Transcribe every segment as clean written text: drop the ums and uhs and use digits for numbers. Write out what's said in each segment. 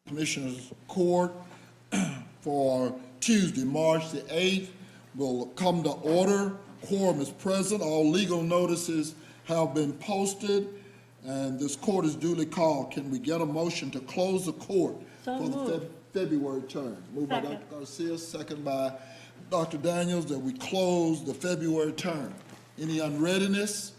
Commissioners Court for Tuesday, March the 8th will come to order. Quorum is present. All legal notices have been posted, and this court is duly called. Can we get a motion to close the court for the February term? Moved by Dr. Garcia, second by Dr. Daniels, that we close the February term. Any unreadiness?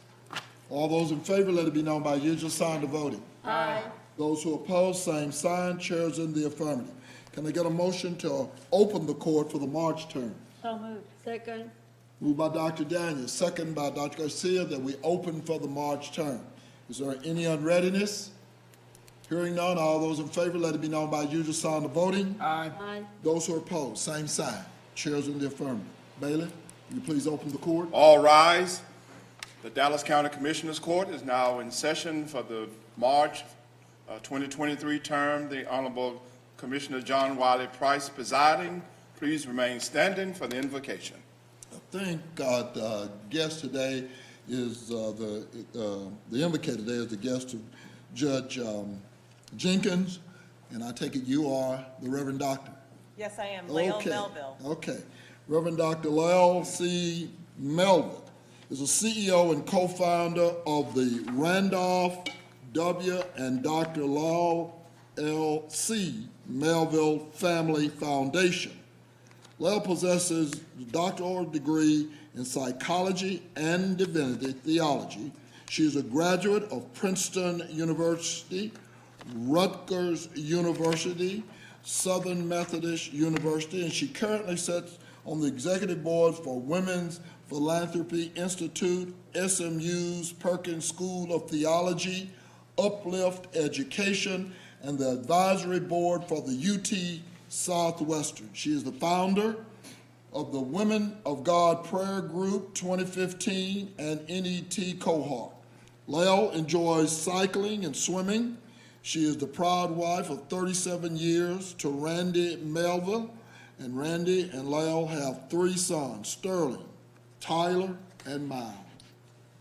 All those in favor, let it be known by usual sign of voting. Aye. Those who oppose, same sign. Chairs in the affirmative. Can I get a motion to open the court for the March term? So moved. Second. Moved by Dr. Daniels, second by Dr. Garcia, that we open for the March term. Is there any unreadiness? Hearing none, all those in favor, let it be known by usual sign of voting. Aye. Aye. Those who oppose, same sign. Chairs in the affirmative. Bailiff, will you please open the court? All rise. The Dallas County Commissioners Court is now in session for the March 2023 term. The Honorable Commissioner John Wiley Price presiding. Please remain standing for the invocation. I think the guest today is, the invocator today is the guest of Judge Jenkins, and I take it you are the Reverend Doctor. Yes, I am. Lael Okay. Melville. Okay. Reverend Dr. Lael C. Melville is a CEO and co-founder of the Randolph W. and Dr. Lael L. C. Melville Family Foundation. Lael possesses a doctoral degree in psychology and divinity theology. She is a graduate of Princeton University, Rutgers University, Southern Methodist University, and she currently sits on the executive board for Women's Philanthropy Institute, SMU's Perkins School of Theology, Uplift Education, and the advisory board for the UT Southwestern. She is the founder of the Women of God Prayer Group 2015 and NET cohort. Lael enjoys cycling and swimming. She is the proud wife of 37 years to Randy Melville, and Randy and Lael have 3 sons, Sterling, Tyler, and Miles.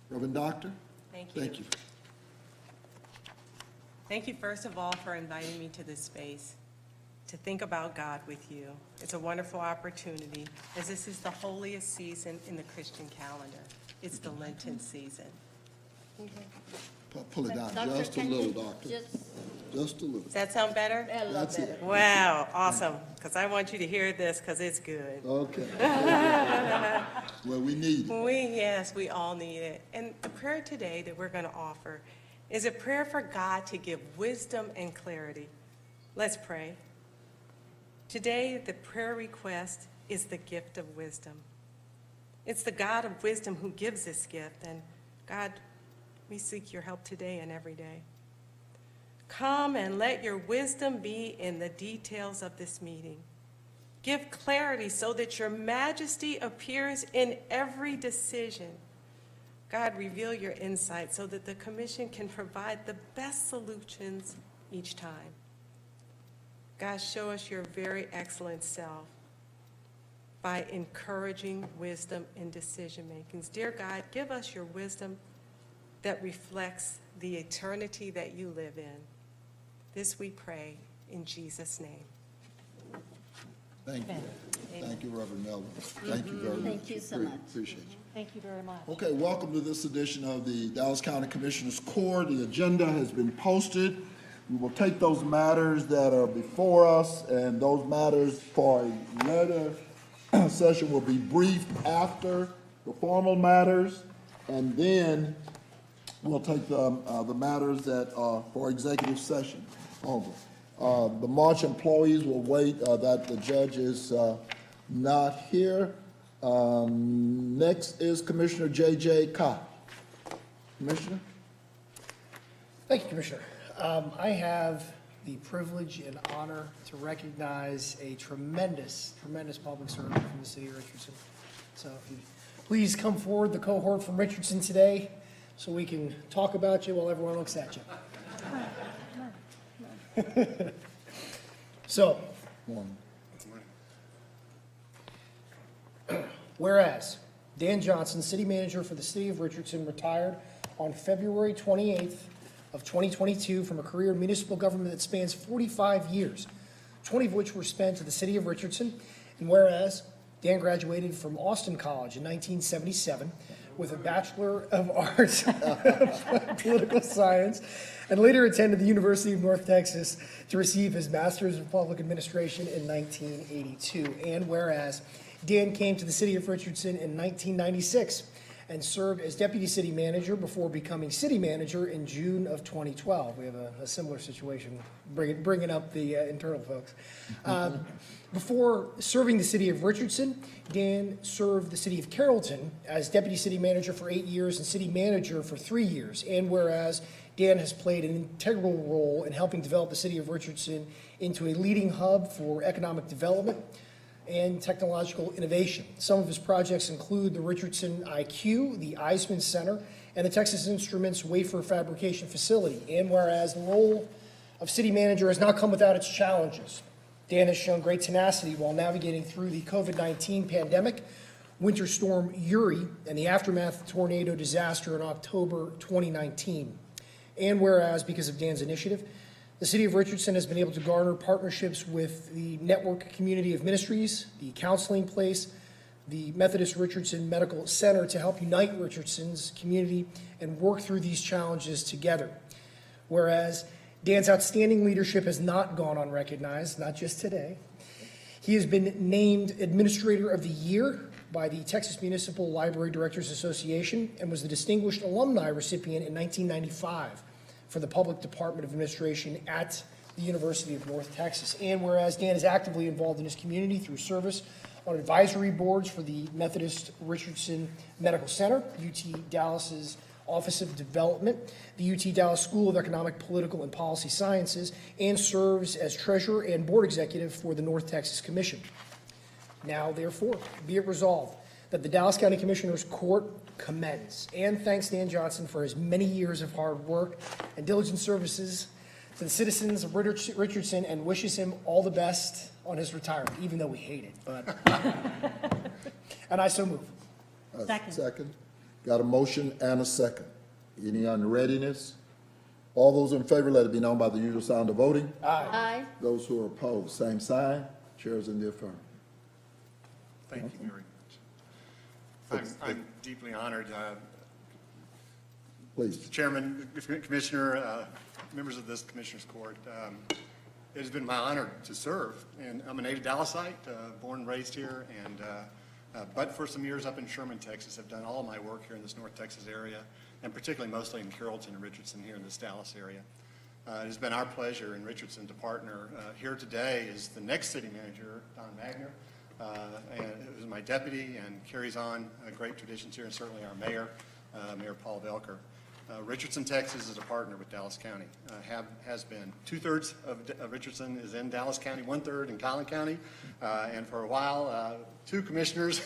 Reverend Doctor? Thank you. Thank you. Thank you, first of all, for inviting me to this space to think about God with you. It's a wonderful opportunity, as this is the holiest season in the Christian calendar. It's the Lenten season. Pull it down Doctor, just a can little, you Doctor. just Just a little. Does that sound better? a little That's better? it. Wow, awesome, because I want you to hear this, because it's good. Okay. Well, we need it. Yes, we all need it. And the prayer today that we're going to offer is a prayer for God to give wisdom and clarity. Let's pray. Today, the prayer request is the gift of wisdom. It's the God of wisdom who gives this gift. And God, we seek your help today and every day. Come and let your wisdom be in the details of this meeting. Give clarity so that your majesty appears in every decision. God, reveal your insight so that the commission can provide the best solutions each time. God, show us your very excellent self by encouraging wisdom in decision making. Dear God, give us your wisdom that reflects the eternity that you live in. This we pray in Jesus' name. Thank you. Amen. Thank you, Reverend Melvin. Thank you very much. Thank you so much. Appreciate you. Thank you very much. Okay, welcome to this edition of the Dallas County Commissioners Court. The agenda has been posted. We will take those matters that are before us, and those matters for a later session will be briefed after the formal matters, and then we'll take the matters that are for executive session only. The March employees will wait that the judge is not here. Next is Commissioner J.J. KOCH. Commissioner? Thank you, Commissioner. I have the privilege and honor to recognize a tremendous public servant from the city of Richardson. So if you please come forward, the cohort from Richardson today, so we can talk about you while everyone looks at you. So, whereas Dan Johnson, city manager for the city of Richardson, retired on February 28th of 2022 from a career in municipal government that spans 45 years, 20 of which were spent at the city of Richardson. And whereas Dan graduated from Austin College in 1977 with a Bachelor of Arts in Political Science, and later attended the University of North Texas to receive his Master's of Public Administration in 1982. And whereas Dan came to the city of Richardson in 1996 and served as deputy city manager before becoming city manager in June of 2012. We have a similar situation, bringing up the internal folks. Before serving the city of Richardson, Dan served the city of Carrollton as deputy city manager for 8 years and city manager for 3 years. And whereas Dan has played an integral role in helping develop the city of Richardson into a leading hub for economic development and technological innovation. Some of his projects include the Richardson IQ, the Eisman Center, and the Texas Instruments wafer fabrication facility. And whereas the role of city manager has not come without its challenges, Dan has shown great tenacity while navigating through the COVID-19 pandemic, Winter Storm Uri, and the aftermath of tornado disaster in October 2019. And whereas, because of Dan's initiative, the city of Richardson has been able to garner partnerships with the Network Community of Ministries, the Counseling Place, the Methodist Richardson Medical Center to help unite Richardson's community and work through these challenges together. Whereas Dan's outstanding leadership has not gone unrecognized, not just today. He has been named Administrator of the Year by the Texas Municipal Library Directors Association and was the Distinguished Alumni recipient in 1995 for the Public Department of Administration at the University of North Texas. And whereas Dan is actively involved in his community through service on advisory boards for the Methodist Richardson Medical Center, UT Dallas's Office of Development, the UT Dallas School of Economic, Political, and Policy Sciences, and serves as treasurer and board executive for the North Texas Commission. Now, therefore, be it resolved that the Dallas County Commissioners Court commends and thanks Dan Johnson for his many years of hard work and diligent services to the citizens of Richardson and wishes him all the best on his retirement, even though we hate it. But and I so move. Second. Got a motion and a second. Any unreadiness? All those in favor, let it be known by the usual sound of voting. Aye. Those who are opposed, same sign. Chairs in the affirmative. Thank you very much. I'm deeply honored. Please. Chairman, Commissioner, members of this Commissioners Court, it has been my honor to serve. And I'm a native Dallasite, born and raised here, and but for some years up in Sherman, Texas, I've done all of my work here in this North Texas area, and particularly mostly in Carrollton and Richardson here in this Dallas area. It has been our pleasure in Richardson to partner. Here today is the next city manager, Don Magner, and it was my deputy and carries on great traditions here, and certainly our mayor, Mayor Paul Velker. Richardson, Texas is a partner with Dallas County, has been. 2/3 of Richardson is in Dallas County, 1/3 in Collin County, and for a while, two commissioners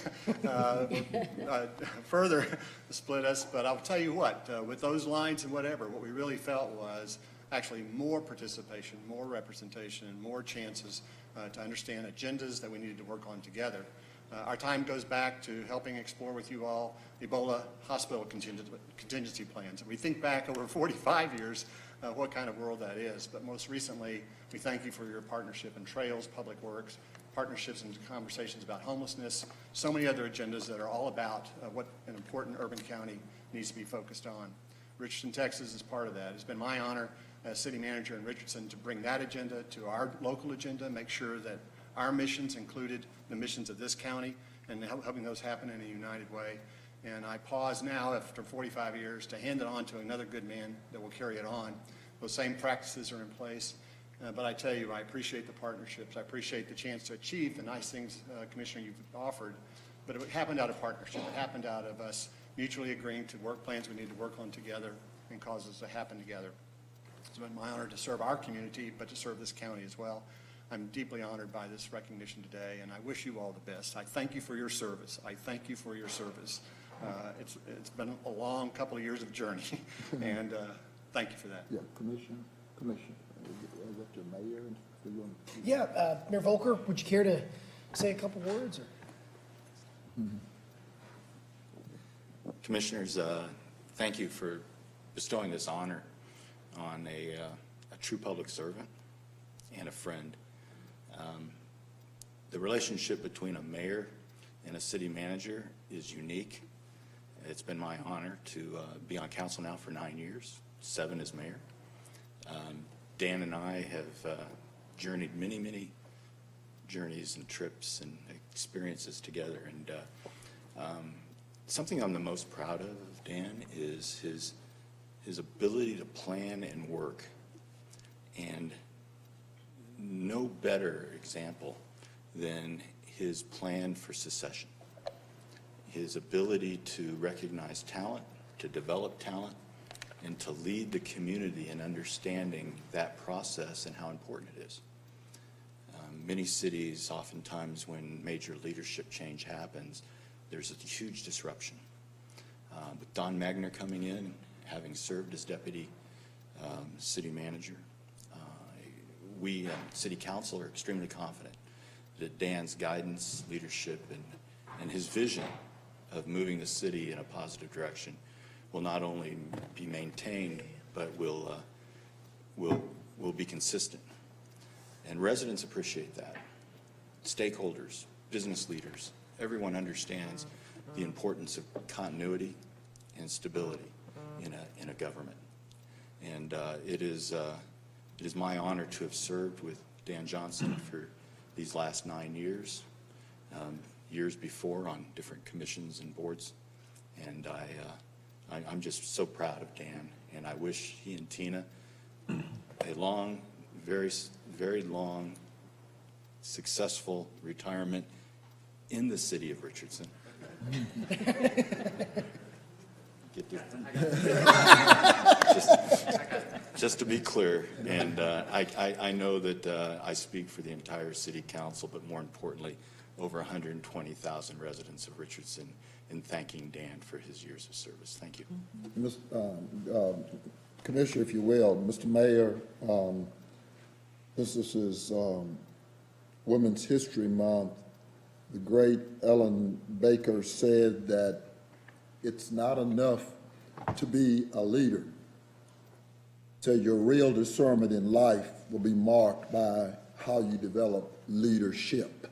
further split us. But I'll tell you what, with those lines and whatever, what we really felt was actually more participation, more representation, and more chances to understand agendas that we needed to work on together. Our time goes back to helping explore with you all Ebola hospital contingency plans. And we think back over 45 years what kind of world that is. But most recently, we thank you for your partnership in trails, public works, partnerships and conversations about homelessness, so many other agendas that are all about what an important urban county needs to be focused on. Richardson, Texas is part of that. It's been my honor as city manager in Richardson to bring that agenda to our local agenda, make sure that our missions included the missions of this county and helping those happen in a united way. And I pause now after 45 years to hand it on to another good man that will carry it on. Those same practices are in place. But I tell you, I appreciate the partnerships. I appreciate the chance to achieve the nice things, Commissioner, you've offered. But it happened out of partnership. It happened out of us mutually agreeing to work plans we need to work on together and cause us to happen together. It's been my honor to serve our community, but to serve this county as well. I'm deeply honored by this recognition today, and I wish you all the best. I thank you for your service. I thank you for your service. It's been a long couple of years of journey, and thank you for that. Yeah, Commissioner. Is that your mayor? Yeah, Mayor Volker, would you care to say a couple words? Or? Commissioners, thank you for bestowing this honor. on a true public servant and a friend. The relationship between a mayor and a city manager is unique. It's been my honor to be on council now for 9 years, 7 as mayor. Dan and I have journeyed many journeys and trips and experiences together. And something I'm the most proud of Dan is his ability to plan and work. And no better example than his plan for succession. His ability to recognize talent, to develop talent, and to lead the community in understanding that process and how important it is. Many cities, oftentimes when major leadership change happens, there's a huge disruption. With Don Magner coming in, having served as deputy city manager, we, city council, are extremely confident that Dan's guidance, leadership, and his vision of moving the city in a positive direction will not only be maintained, but will be consistent. And residents appreciate that. Stakeholders, business leaders, everyone understands the importance of continuity and stability in a government. And it is my honor to have served with Dan Johnson for these last 9 years, years before on different commissions and boards. And I'm just so proud of Dan, and I wish he and Tina a long, very long, successful retirement in the city of Richardson. Just to be clear, and I know that I speak for the entire city council, but more importantly, over 120,000 residents of Richardson in thanking Dan for his years of service. Thank you. Commissioner, if you will, Mr. Mayor, this is Women's History Month. The great Ellen Baker said that it's not enough to be a leader. So your real discernment in life will be marked by how you develop leadership.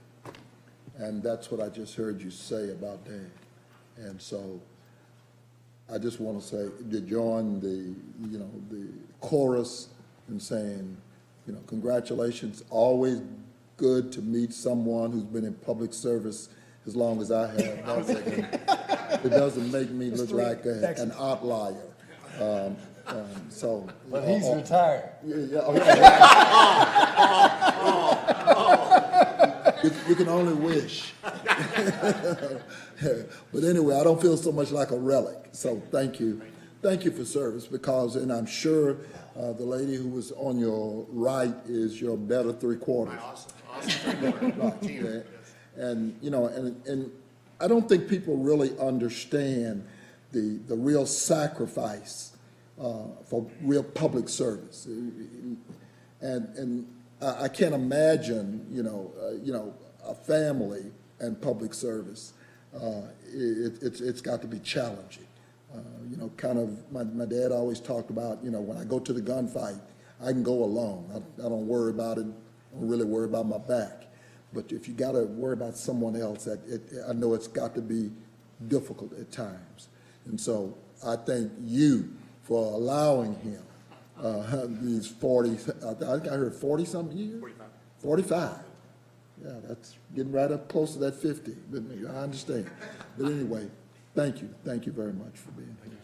And that's what I just heard you say about Dan. And so I just want to say, to join the chorus in saying, congratulations. Always good to meet someone who's been in public service as long as I have. It doesn't make me look like an outlier. But he's retired. You can only wish. But anyway, I don't feel so much like a relic. So thank you. Thank you for service and I'm sure the lady who was on your right is your better three-quarters. Right. And I don't think people really understand the real sacrifice for real public service. And I can't imagine, a family and public service. It's got to be challenging. My dad always talked about, when I go to the gunfight, I can go alone. I don't worry about it. I don't really worry about my back. But if you got to worry about someone else, I know it's got to be difficult at times. And so I thank you for allowing him these 40, I think I heard 40-something years? 45. Yeah, that's getting right up close to that 50. But I understand. But anyway, thank you. Thank you very much for being here.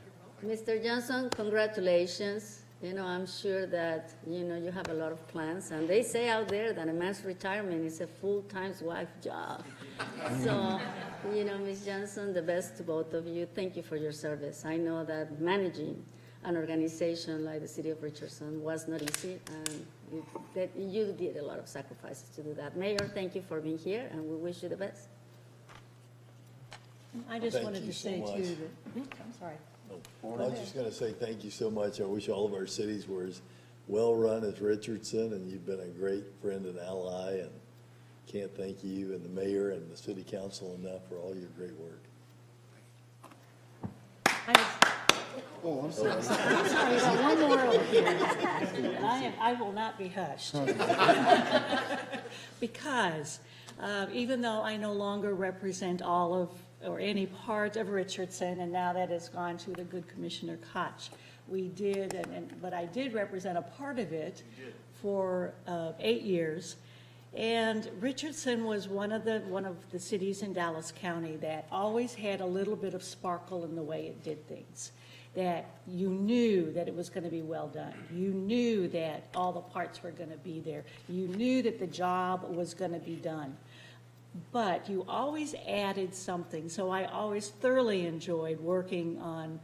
Mr. Johnson, congratulations. I'm sure that, you have a lot of plans. And they say out there that a man's retirement is a full-time wife job. So, Ms. Johnson, the best to both of you. Thank you for your service. I know that managing an organization like the City of Richardson was not easy, and that you did a lot of sacrifices to do that. Mayor, thank you for being here, and we wish you the best. I just Thank wanted you to so say much. too that, I'm sorry. I was just going to say thank you so much. I wish all of our cities were as well-run as Richardson, and you've been a great friend and ally, and can't thank you and the mayor and the city council enough for all your great work. Oh, I'm sorry. Sorry, we got one more over here. I will not be hushed. Because even though I no longer represent all of, or any part of Richardson, and now that has gone to the good Commissioner KOCH, we did, but I did represent a part of it for 8 years. And Richardson was one of the cities in Dallas County that always had a little bit of sparkle in the way it did things. That you knew that it was going to be well done. You knew that all the parts were going to be there. You knew that the job was going to be done. But you always added something. So I always thoroughly enjoyed working on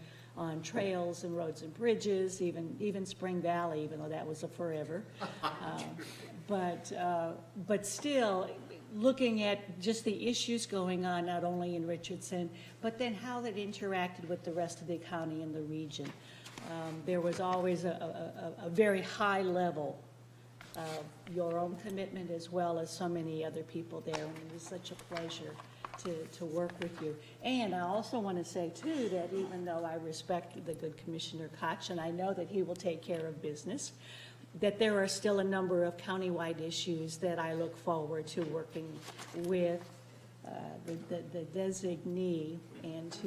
trails and roads and bridges, even Spring Valley, even though that was a forever. But still, looking at just the issues going on, not only in Richardson, but then how that interacted with the rest of the county and the region. There was always a very high level of your own commitment as well as so many other people there, and it was such a pleasure to work with you. And I also want to say, too, that even though I respect the good Commissioner KOCH, and I know that he will take care of business, that there are still a number of countywide issues that I look forward to working with the designee and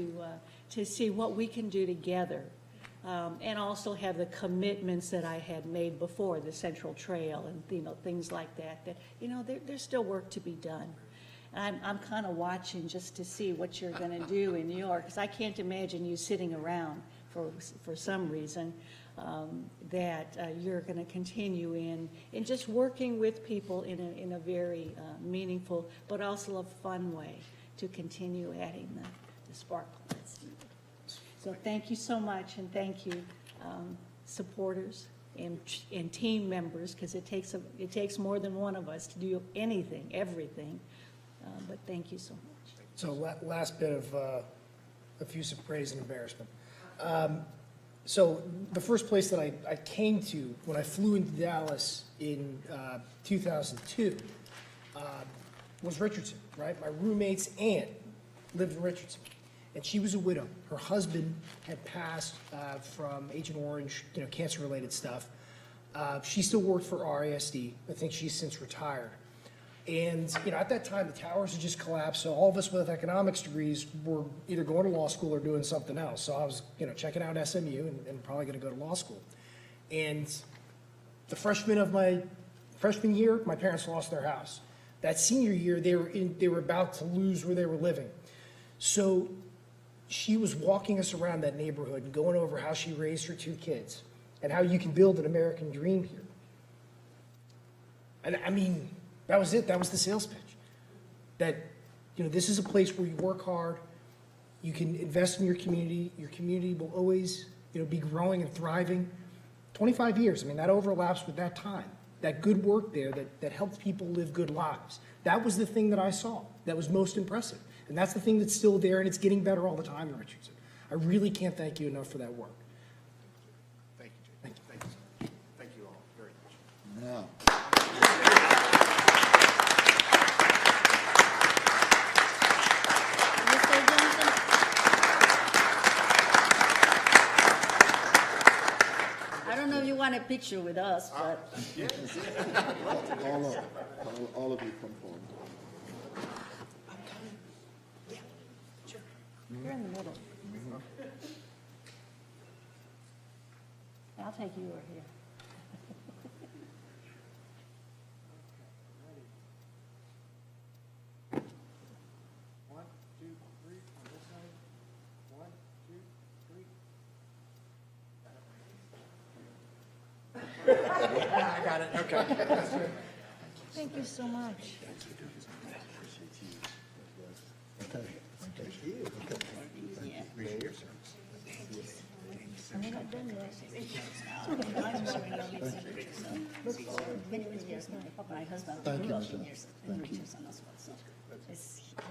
to see what we can do together. And also have the commitments that I had made before, the Central Trail and, things like that, there's still work to be done. I'm kind of watching just to see what you're going to do in New York, because I can't imagine you sitting around for some reason that you're going to continue in just working with people in a very meaningful but also a fun way to continue adding the sparkle that's needed. So thank you so much, and thank you, supporters and team members, because it takes more than one of us to do anything, everything. But thank you so much. So last bit of effusive praise and embarrassment. So the first place that I came to when I flew into Dallas in 2002 was Richardson, right? My roommate's aunt lived in Richardson, and she was a widow. Her husband had passed from Agent Orange, cancer-related stuff. She still worked for RISD. I think she's since retired. And, at that time, the towers had just collapsed, so all of us with economics degrees were either going to law school or doing something else. So I was, checking out SMU and probably going to go to law school. And the freshman year, my parents lost their house. That senior year, they were about to lose where they were living. So she was walking us around that neighborhood and going over how she raised her 2 kids and how you can build an American dream here. And I mean, that was it. That was the sales pitch. That, this is a place where you work hard, you can invest in your community will always, be growing and thriving. 25 years, that overlaps with that time. That good work there that helped people live good lives. That was the thing that I saw that was most impressive. And that's the thing that's still there, and it's getting better all the time in Richardson. I really can't thank you enough for that work. Thank you, Jay. Thank you. Thank you all very much. Now, Mr. Johnson? I don't know if you want a picture with us, but all of you come forward. You're in the middle. I'll take you over here. One, two, three, on this side. 1, 2, 3. I got it, okay. Thank you so much. We're not done yet. my husband grew up in Richardson as well, so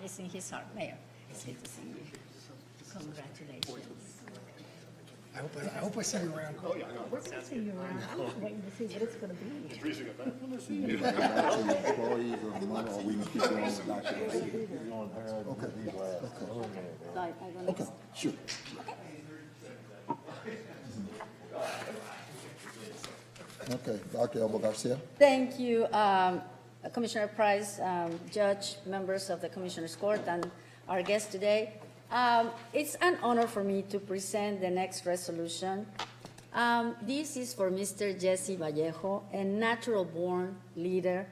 it's in his heart. Mayor, it's good to see you. Congratulations. I hope I see you around. We're going to see you around. I'm waiting to see what it's going to be. Employees of money, or we can keep going with Dr. So I'm gonna Okay, sure. Okay, Dr. ELBA GARCIA. Thank you, Commissioner Price, Judge, members of the Commissioners Court, and our guest today. It's an honor for me to present the next resolution. This is for Mr. Jesse Vallejo, a natural-born leader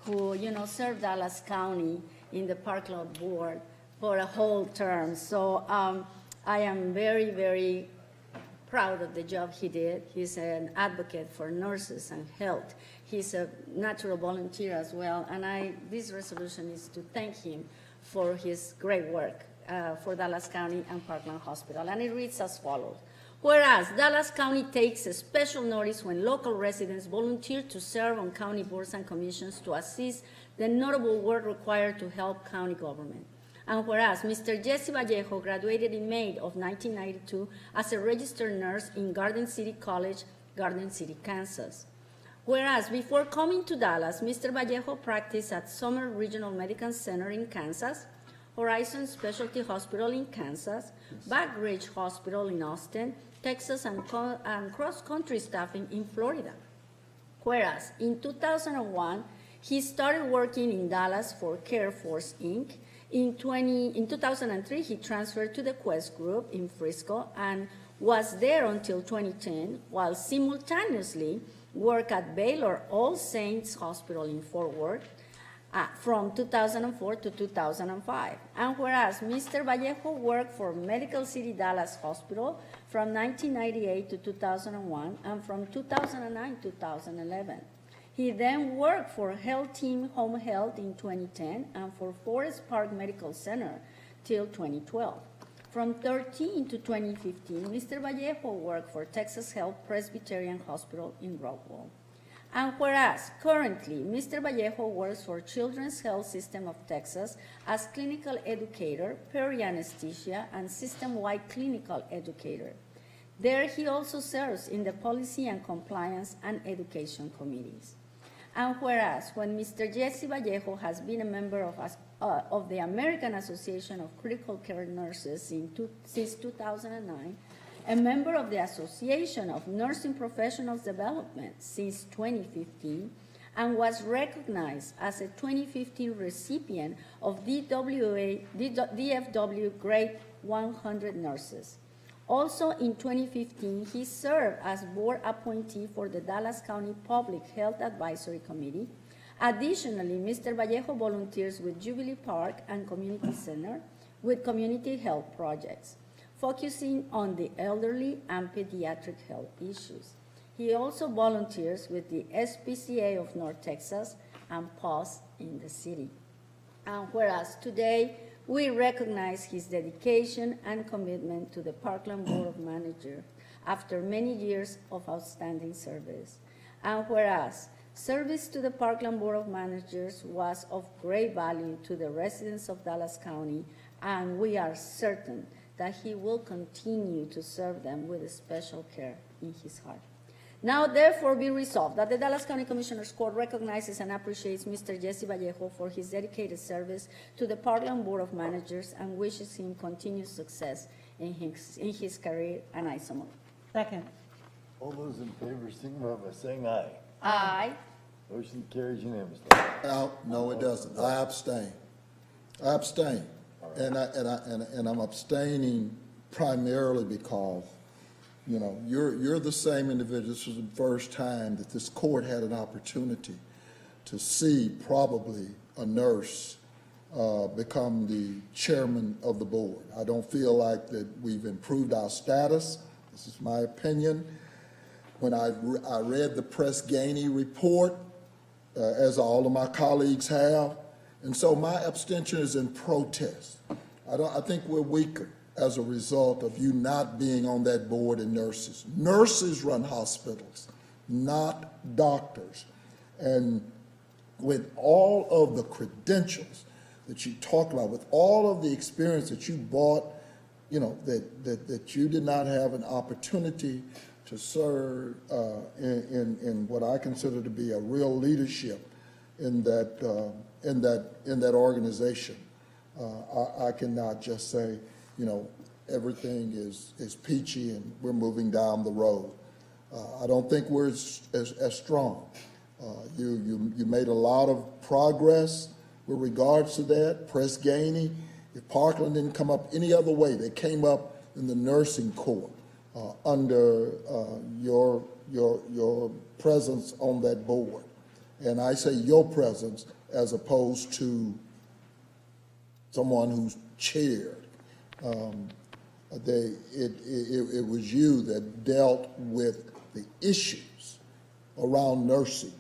who, served Dallas County in the Parkland Board for a whole term. So I am very, very proud of the job he did. He's an advocate for nurses and health. He's a natural volunteer as well, and this resolution is to thank him for his great work for Dallas County and Parkland Hospital, and it reads as follows. Whereas Dallas County takes a special notice when local residents volunteer to serve on county boards and commissions to assist the notable work required to help county government. And whereas Mr. Jesse Vallejo graduated in May of 1992 as a registered nurse in Garden City College, Garden City, Kansas. Whereas before coming to Dallas, Mr. Vallejo practiced at Summer Regional Medical Center in Kansas, Horizon Specialty Hospital in Kansas, Back Ridge Hospital in Austin, Texas, and cross-country staffing in Florida. Whereas in 2001, he started working in Dallas for CareForce, Inc. In 2003, he transferred to the Quest Group in Frisco and was there until 2010, while simultaneously worked at Baylor All Saints Hospital in Fort Worth from 2004 to 2005. And whereas Mr. Vallejo worked for Medical City Dallas Hospital from 1998 to 2001 and from 2009 to 2011. He then worked for Health Team Home Health in 2010 and for Forest Park Medical Center till 2012. From 2013 to 2015, Mr. Vallejo worked for Texas Health Presbyterian Hospital in Rockwall. And whereas currently Mr. Vallejo works for Children's Health System of Texas as clinical educator, peri-anesthesia, and system-wide clinical educator. There he also serves in the Policy and Compliance and Education Committees. And whereas when Mr. Jesse Vallejo has been a member of the American Association of Critical Care Nurses since 2009, a member of the Association of Nursing Professionals Development since 2015, and was recognized as a 2015 recipient of DFW Grade 100 Nurses. Also in 2015, he served as board appointee for the Dallas County Public Health Advisory Committee. Additionally, Mr. Vallejo volunteers with Jubilee Park and Community Center with community health projects, focusing on the elderly and pediatric health issues. He also volunteers with the SPCA of North Texas and PAWS in the city. And whereas today we recognize his dedication and commitment to the Parkland Board of Managers after many years of outstanding service. And whereas service to the Parkland Board of Managers was of great value to the residents of Dallas County, and we are certain that he will continue to serve them with special care in his heart. Now, therefore, be resolved that the Dallas County Commissioners Court recognizes and appreciates Mr. Jesse Vallejo for his dedicated service to the Parkland Board of Managers and wishes him continued success in his career, and I so move. Second. All those in favor, signify by saying aye. Aye. Motion carries unanimously. No, it doesn't. I abstain. And I'm abstaining primarily because, you're the same individual. This was the first time that this court had an opportunity to see probably a nurse become the chairman of the board. I don't feel like that we've improved our status. This is my opinion. When I read the Press-Ganey report, as all of my colleagues have, and so my abstention is in protest. I think we're weaker as a result of you not being on that board and nurses. Nurses run hospitals, not doctors. And with all of the credentials that you talk about, with all of the experience that you brought, that you did not have an opportunity to serve in what I consider to be a real leadership in that organization. I cannot just say, everything is peachy and we're moving down the road. I don't think we're as strong. You made a lot of progress with regards to that. Press Ganey, if Parkland didn't come up any other way, they came up in the nursing corps under your presence on that board. And I say your presence as opposed to someone who's chaired. It was you that dealt with the issues around nursing.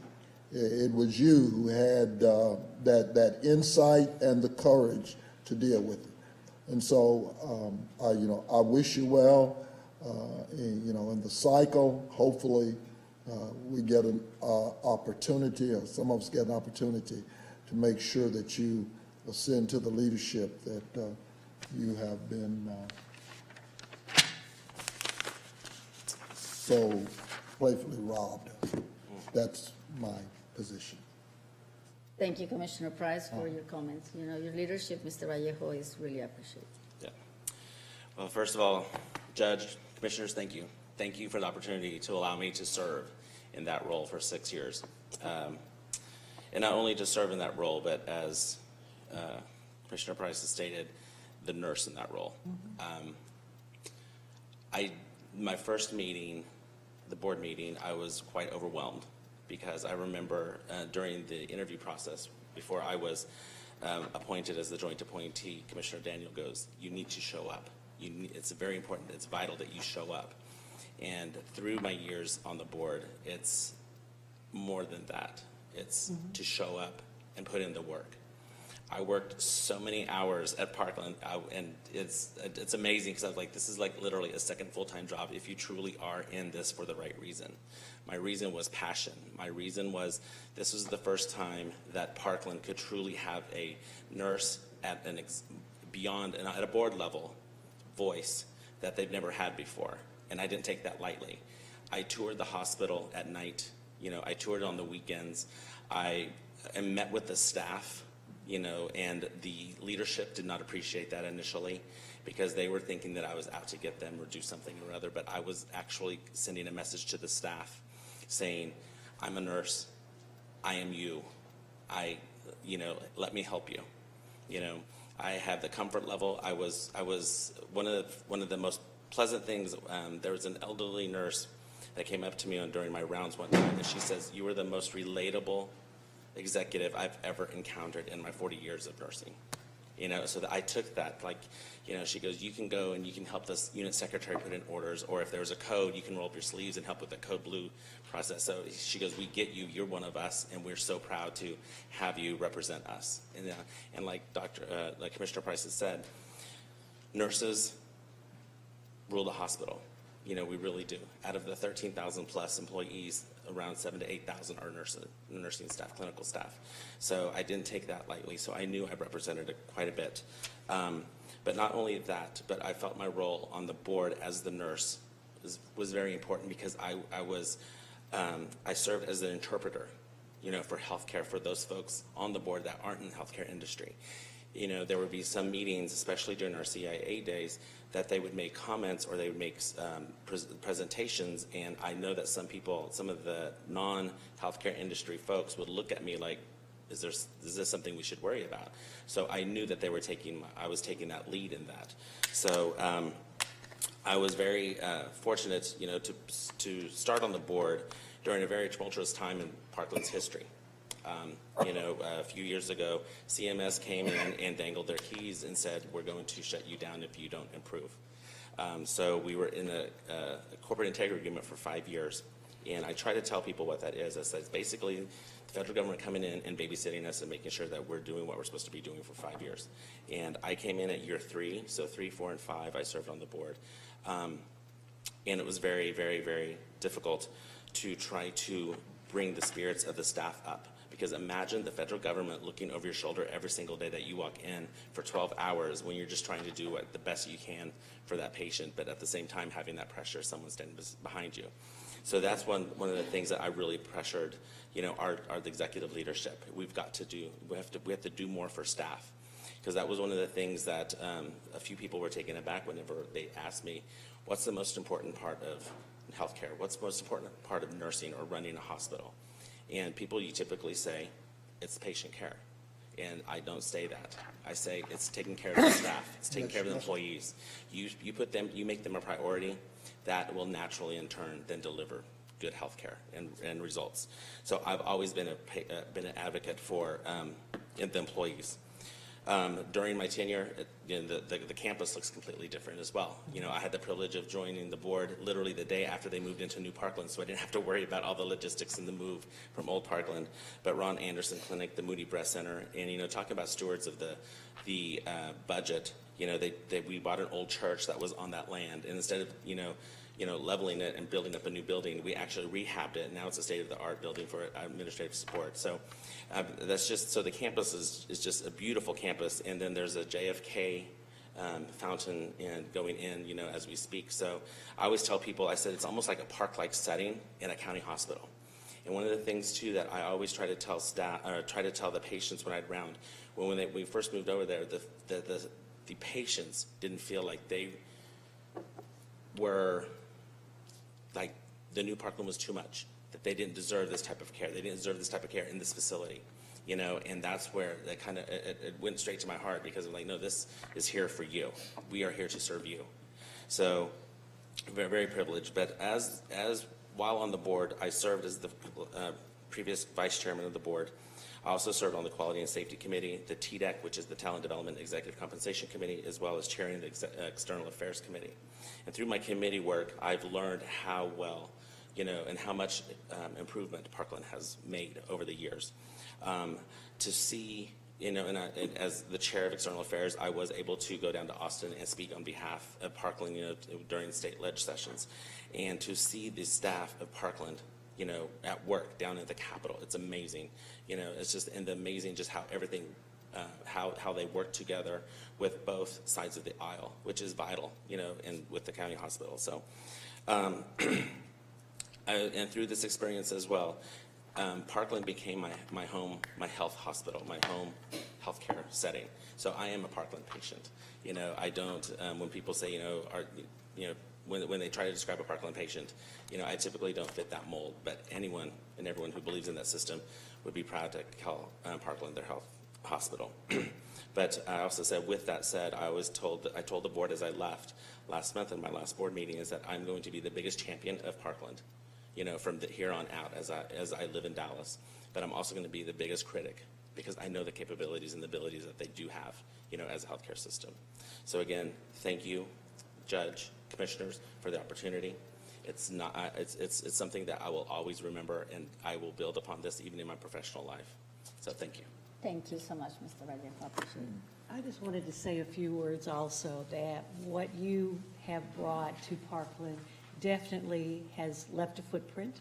It was you who had that insight and the courage to deal with it. And so, I wish you well. In the cycle, hopefully, we get an opportunity, or some of us get an opportunity to make sure that you ascend to the leadership that you have been so playfully robbed of. That's my position. Thank you, Commissioner Price, for your comments. Your leadership, Mr. Vallejo, is really appreciated. Yeah. Well, first of all, Judge, Commissioners, thank you. Thank you for the opportunity to allow me to serve in that role for 6 years. And not only to serve in that role, but as Commissioner Price has stated, the nurse in that role. My first meeting, the board meeting, I was quite overwhelmed because I remember during the interview process, before I was appointed as the joint appointee, Commissioner Daniel goes, "You need to show up. It's very important, it's vital that you show up." And through my years on the board, it's more than that. It's to show up and put in the work. I worked so many hours at Parkland, and it's amazing because I was like, this is like literally a second full-time job if you truly are in this for the right reason. My reason was passion. My reason was this was the first time that Parkland could truly have a nurse at beyond and at a board level voice that they've never had before, and I didn't take that lightly. I toured the hospital at night. I toured on the weekends. I met with the staff. And the leadership did not appreciate that initially because they were thinking that I was out to get them or do something or other, but I was actually sending a message to the staff saying, I'm a nurse, I am you, let me help you. I have the comfort level. I was one of the most pleasant things, there was an elderly nurse that came up to me during my rounds one time, and she says, "You were the most relatable executive I've ever encountered in my 40 years of nursing." So that I took that, she goes, "You can go and you can help this unit secretary put in orders, or if there's a code, you can roll up your sleeves and help with the code blue process." So she goes, "We get you, you're one of us, and we're so proud to have you represent us." And like Commissioner Price has said, nurses rule the hospital. We really do. Out of the 13,000 plus employees, around 7,000 to 8,000 are nursing staff, clinical staff. So I didn't take that lightly. So I knew I represented it quite a bit. But not only that, but I felt my role on the board as the nurse was very important because I served as an interpreter, for healthcare for those folks on the board that aren't in the healthcare industry. There would be some meetings, especially during our CIA days, that they would make comments or they would make presentations, and I know that some of the non-healthcare industry folks would look at me like, is this something we should worry about? So I knew that I was taking that lead in that. So I was very fortunate, to start on the board during a very tumultuous time in Parkland's history. A few years ago, CMS came in and dangled their keys and said, "We're going to shut you down if you don't improve." So we were in a corporate integrity agreement for 5 years, and I try to tell people what that is. It's basically the federal government coming in and babysitting us and making sure that we're doing what we're supposed to be doing for 5 years. And I came in at year 3, so 3, 4, and 5, I served on the board. And it was very, very, very difficult to try to bring the spirits of the staff up. Because imagine the federal government looking over your shoulder every single day that you walk in for 12 hours when you're just trying to do the best you can for that patient, but at the same time having that pressure, someone standing behind you. So that's one of the things that I really pressured, our the executive leadership. We have to do more for staff. Because that was one of the things that a few people were taken aback whenever they asked me, what's the most important part of healthcare? What's the most important part of nursing or running a hospital? And people, you typically say, it's patient care. And I don't say that. I say it's taking care of the staff, it's taking care of the employees. You put them, you make them a priority, that will naturally in turn then deliver good health care and results. So I've always been an advocate for the employees. During my tenure, the campus looks completely different as well. You know, I had the privilege of joining the board literally the day after they moved into New Parkland, so I didn't have to worry about all the logistics and the move from Old Parkland. But Ron Anderson Clinic, the Moody Breast Center, and, you know, talking about stewards of the budget, you know, we bought an old church that was on that land, and instead of, you know, leveling it and building up a new building, we actually rehabbed it. Now it's a state-of-the-art building for administrative support. So that's just, so the campus is just a beautiful campus. And then there's a JFK fountain and going in, you know, as we speak. So I always tell people, I said, it's almost like a park-like setting in a county hospital. And one of the things too that I always try to tell staff, or try to tell the patients when I'd round, when we first moved over there, the patients didn't feel like they were, like the New Parkland was too much, that they didn't deserve this type of care. They didn't deserve this type of care in this facility, you know, and that's where that kind of, it went straight to my heart, because I'm like, no, this is here for you. We are here to serve you. So very, very privileged. But as while on the board, I served as the previous vice chairman of the board. I also served on the Quality and Safety Committee, the TDEC, which is the Talent Development Executive Compensation Committee, as well as chairing the External Affairs Committee. And through my committee work, I've learned how well, you know, and how much improvement Parkland has made over the years. To see, you know, and as the chair of External Affairs, I was able to go down to Austin and speak on behalf of Parkland, you know, during state ledge sessions. And to see the staff of Parkland, you know, at work down at the Capitol, it's amazing. You know, it's just amazing just how everything, how they work together with both sides of the aisle, which is vital, you know, and with the county hospital. So, and through this experience as well, Parkland became my home, my health hospital, my home healthcare setting. So I am a Parkland patient. You know, I don't, when people say, when they try to describe a Parkland patient, you know, I typically don't fit that mold, but anyone and everyone who believes in that system would be proud to call Parkland their health hospital. But I also said, with that said, I told the board as I left last month in my last board meeting, is that I'm going to be the biggest champion of Parkland, you know, from here on out as I live in Dallas. But I'm also going to be the biggest critic, because I know the capabilities and the abilities that they do have, you know, as a healthcare system. So again, thank you, Judge, Commissioners, for the opportunity. It's not, it's something that I will always remember, and I will build upon this even in my professional life. So thank you. Thank you so much, Mr. Vallejo. I appreciate it. I just wanted to say a few words also, that what you have brought to Parkland definitely has left a footprint.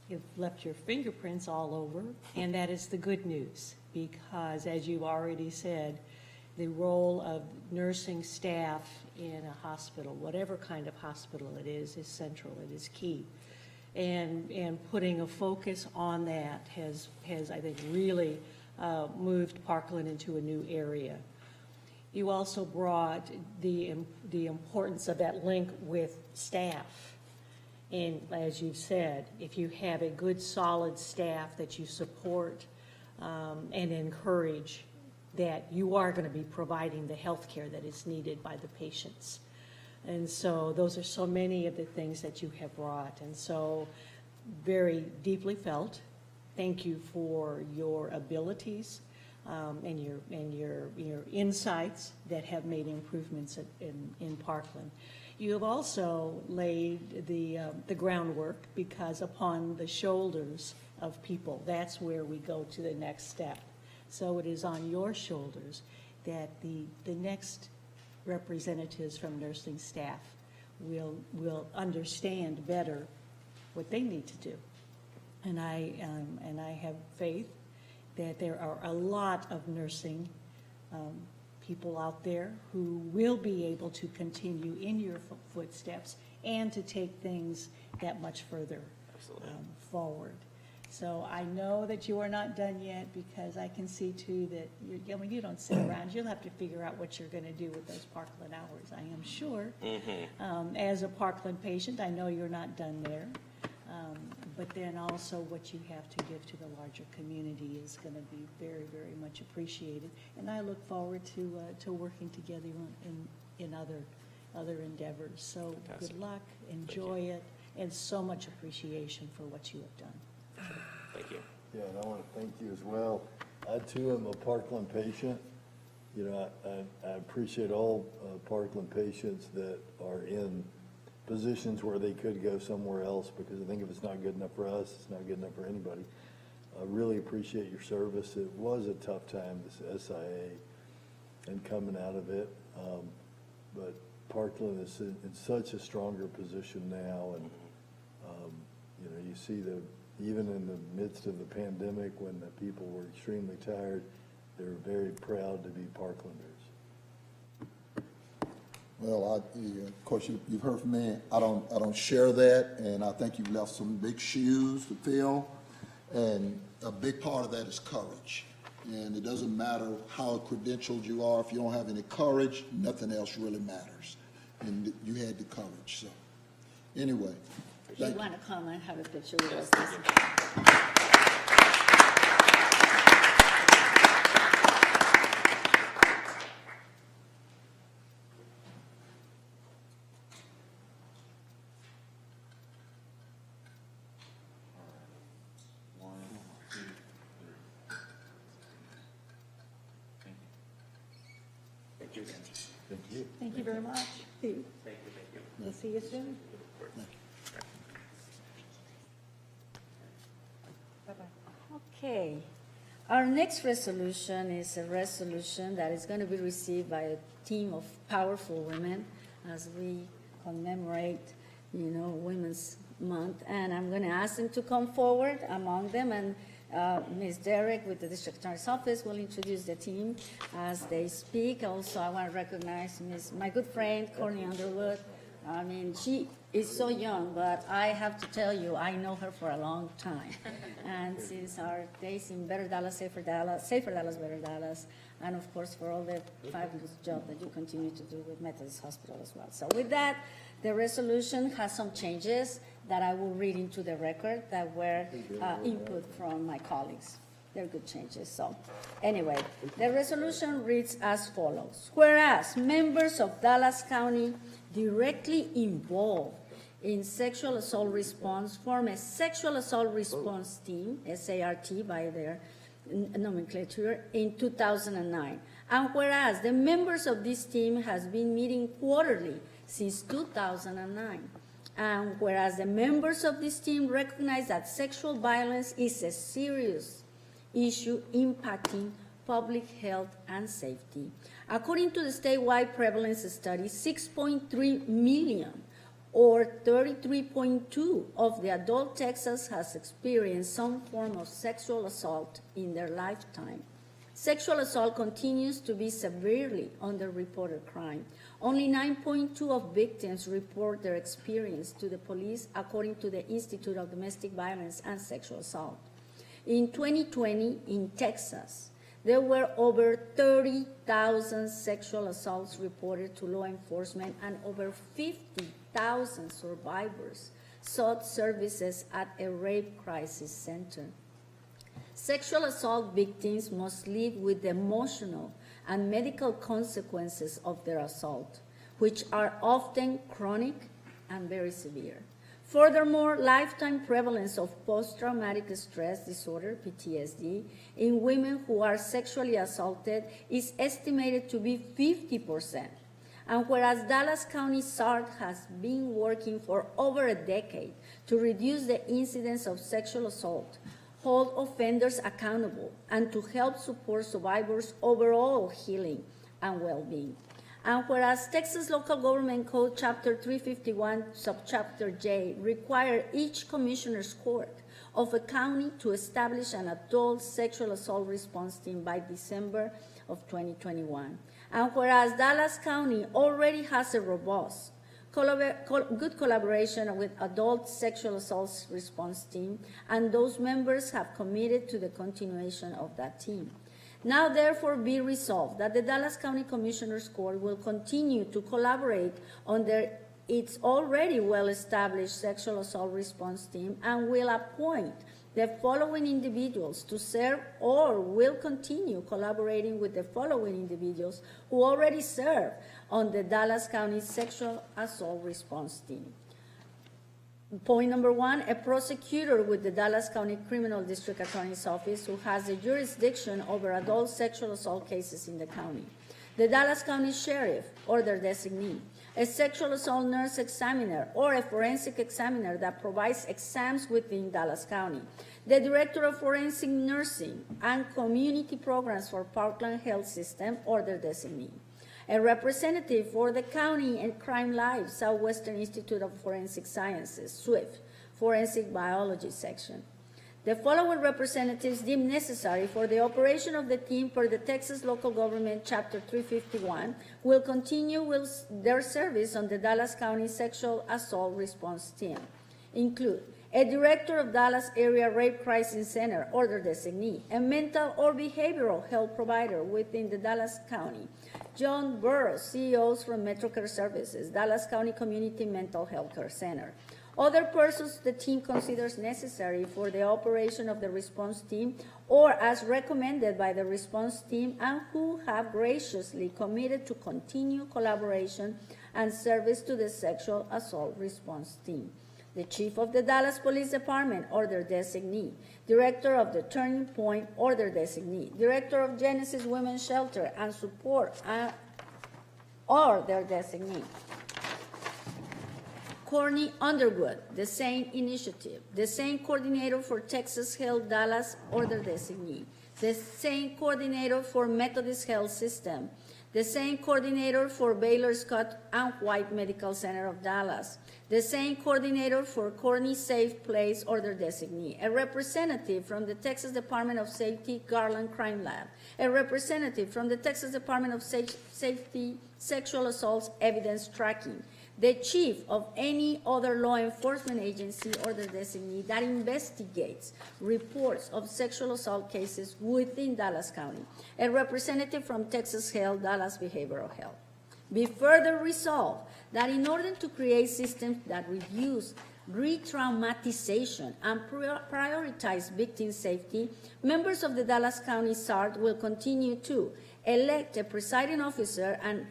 You've left your fingerprints all over, and that is the good news, because as you've already said, the role of nursing staff in a hospital, whatever kind of hospital it is central, it is key. And putting a focus on that has I think, really moved Parkland into a new area. You also brought the importance of that link with staff. And as you've said, if you have a good, solid staff that you support and encourage, that you are going to be providing the health care that is needed by the patients. And so those are so many of the things that you have brought. And so very deeply felt. Thank you for your abilities and your insights that have made improvements in Parkland. You have also laid the groundwork, because upon the shoulders of people, that's where we go to the next step. So it is on your shoulders that the next representatives from nursing staff will understand better what they need to do. And I have faith that there are a lot of nursing people out there who will be able to continue in your footsteps and to take things that much further forward. So I know that you are not done yet, because I can see too that you don't sit around. You'll have to figure out what you're gonna do with those Parkland hours, I am sure. As a Parkland patient, I know you're not done there. But then also what you have to give to the larger community is gonna be very, very much appreciated. And I look forward to working together in other endeavors. So good luck, enjoy it, and so much appreciation for what you have done. Thank you. Yeah, and I want to thank you as well. I too am a Parkland patient. You know, I appreciate all Parkland patients that are in positions where they could go somewhere else, because I think if it's not good enough for us, it's not good enough for anybody. I really appreciate your service. It was a tough time, this SIA, and coming out of it. But Parkland is in such a stronger position now, and you know, you see even in the midst of the pandemic, when the people were extremely tired, they were very proud to be Parklanders. Well, of course, you've heard from me. I don't share that, and I think you've left some big shoes to fill, and a big part of that is courage. And it doesn't matter how credentialed you are. If you don't have any courage, nothing else really matters. And you had the courage. So, anyway. If you want to come and have a picture with us. Thank you again. Thank you. Thank you very much. Thank you, thank you. We'll see you soon. Okay. Our next resolution is a resolution that is going to be received by a team of powerful women as we commemorate, Women's Month. And I'm going to ask them to come forward, among them, and Ms. Derek with the District Attorney's Office will introduce the team as they speak. Also, I want to recognize my good friend, Courtney Underwood. I mean, she is so young, but I have to tell you, I know her for a long time. And since our days in Better Dallas, Safer Dallas, Better Dallas, and of course for all the fabulous job that you continue to do with Methodist Hospital as well. So with that, the resolution has some changes that I will read into the record that were input from my colleagues. They're good changes. So anyway, the resolution reads as follows. Whereas members of Dallas County directly involved in sexual assault response form a sexual assault response team, SART by their nomenclature, in 2009. And whereas the members of this team has been meeting quarterly since 2009. And whereas the members of this team recognize that sexual violence is a serious issue impacting public health and safety. According to the statewide prevalence study, 6.3 million, or 33.2% of the adult Texas has experienced some form of sexual assault in their lifetime. Sexual assault continues to be severely underreported crime. Only 9.2% of victims report their experience to the police, according to the Institute of Domestic Violence and Sexual Assault. In 2020, in Texas, there were over 30,000 sexual assaults reported to law enforcement, and over 50,000 survivors sought services at a rape crisis center. Sexual assault victims must live with the emotional and medical consequences of their assault, which are often chronic and very severe. Furthermore, lifetime prevalence of post-traumatic stress disorder, PTSD, in women who are sexually assaulted is estimated to be 50%. And whereas Dallas County SART has been working for over a decade to reduce the incidence of sexual assault, hold offenders accountable, and to help support survivors' overall healing and well-being. And whereas Texas Local Government Code Chapter 351, Subchapter J, require each commissioner's court of a county to establish an adult sexual assault response team by December of 2021. And whereas Dallas County already has a robust good collaboration with adult sexual assault response team, and those members have committed to the continuation of that team. Now therefore be resolved that the Dallas County Commissioners Court will continue to collaborate on its already well-established sexual assault response team and will appoint the following individuals to serve or will continue collaborating with the following individuals who already serve on the Dallas County Sexual Assault Response Team. Point number 1, a prosecutor with the Dallas County Criminal District Attorney's Office who has the jurisdiction over adult sexual assault cases in the county. The Dallas County Sheriff or their designee, a sexual assault nurse examiner or a forensic examiner that provides exams within Dallas County, the Director of Forensic Nursing and Community Programs for Parkland Health System or their designee, a representative for the County and Crime Life Southwestern Institute of Forensic Sciences, SWIFT, Forensic Biology Section. The following representatives deemed necessary for the operation of the team per the Texas Local Government Chapter 351 will continue their service on the Dallas County Sexual Assault Response Team. Include a director of Dallas Area Rape Crisis Center or their designee, a mental or behavioral health provider within the Dallas County, John Burroughs, CEOs from MetroCare Services, Dallas County Community Mental Health Care Center. Other persons the team considers necessary for the operation of the response team or as recommended by the response team and who have graciously committed to continue collaboration and service to the sexual assault response team. The chief of the Dallas Police Department or their designee, director of the Turning Point or their designee, director of Genesis Women's Shelter and Support or their designee. Courtney Underwood, the same initiative, the same coordinator for Texas Health Dallas or their designee, the same coordinator for Methodist Health System, the same coordinator for Baylor Scott and White Medical Center of Dallas, the same coordinator for Courtney Safe Place or their designee, a representative from the Texas Department of Safety Garland Crime Lab, a representative from the Texas Department of Safety Sexual Assaults Evidence Tracking, the chief of any other law enforcement agency or their designee that investigates reports of sexual assault cases within Dallas County, a representative from Texas Health, Dallas Behavioral Health. Be further resolved that in order to create systems that reduce re-traumatization and prioritize victim safety, members of the Dallas County SART will continue to elect a presiding officer and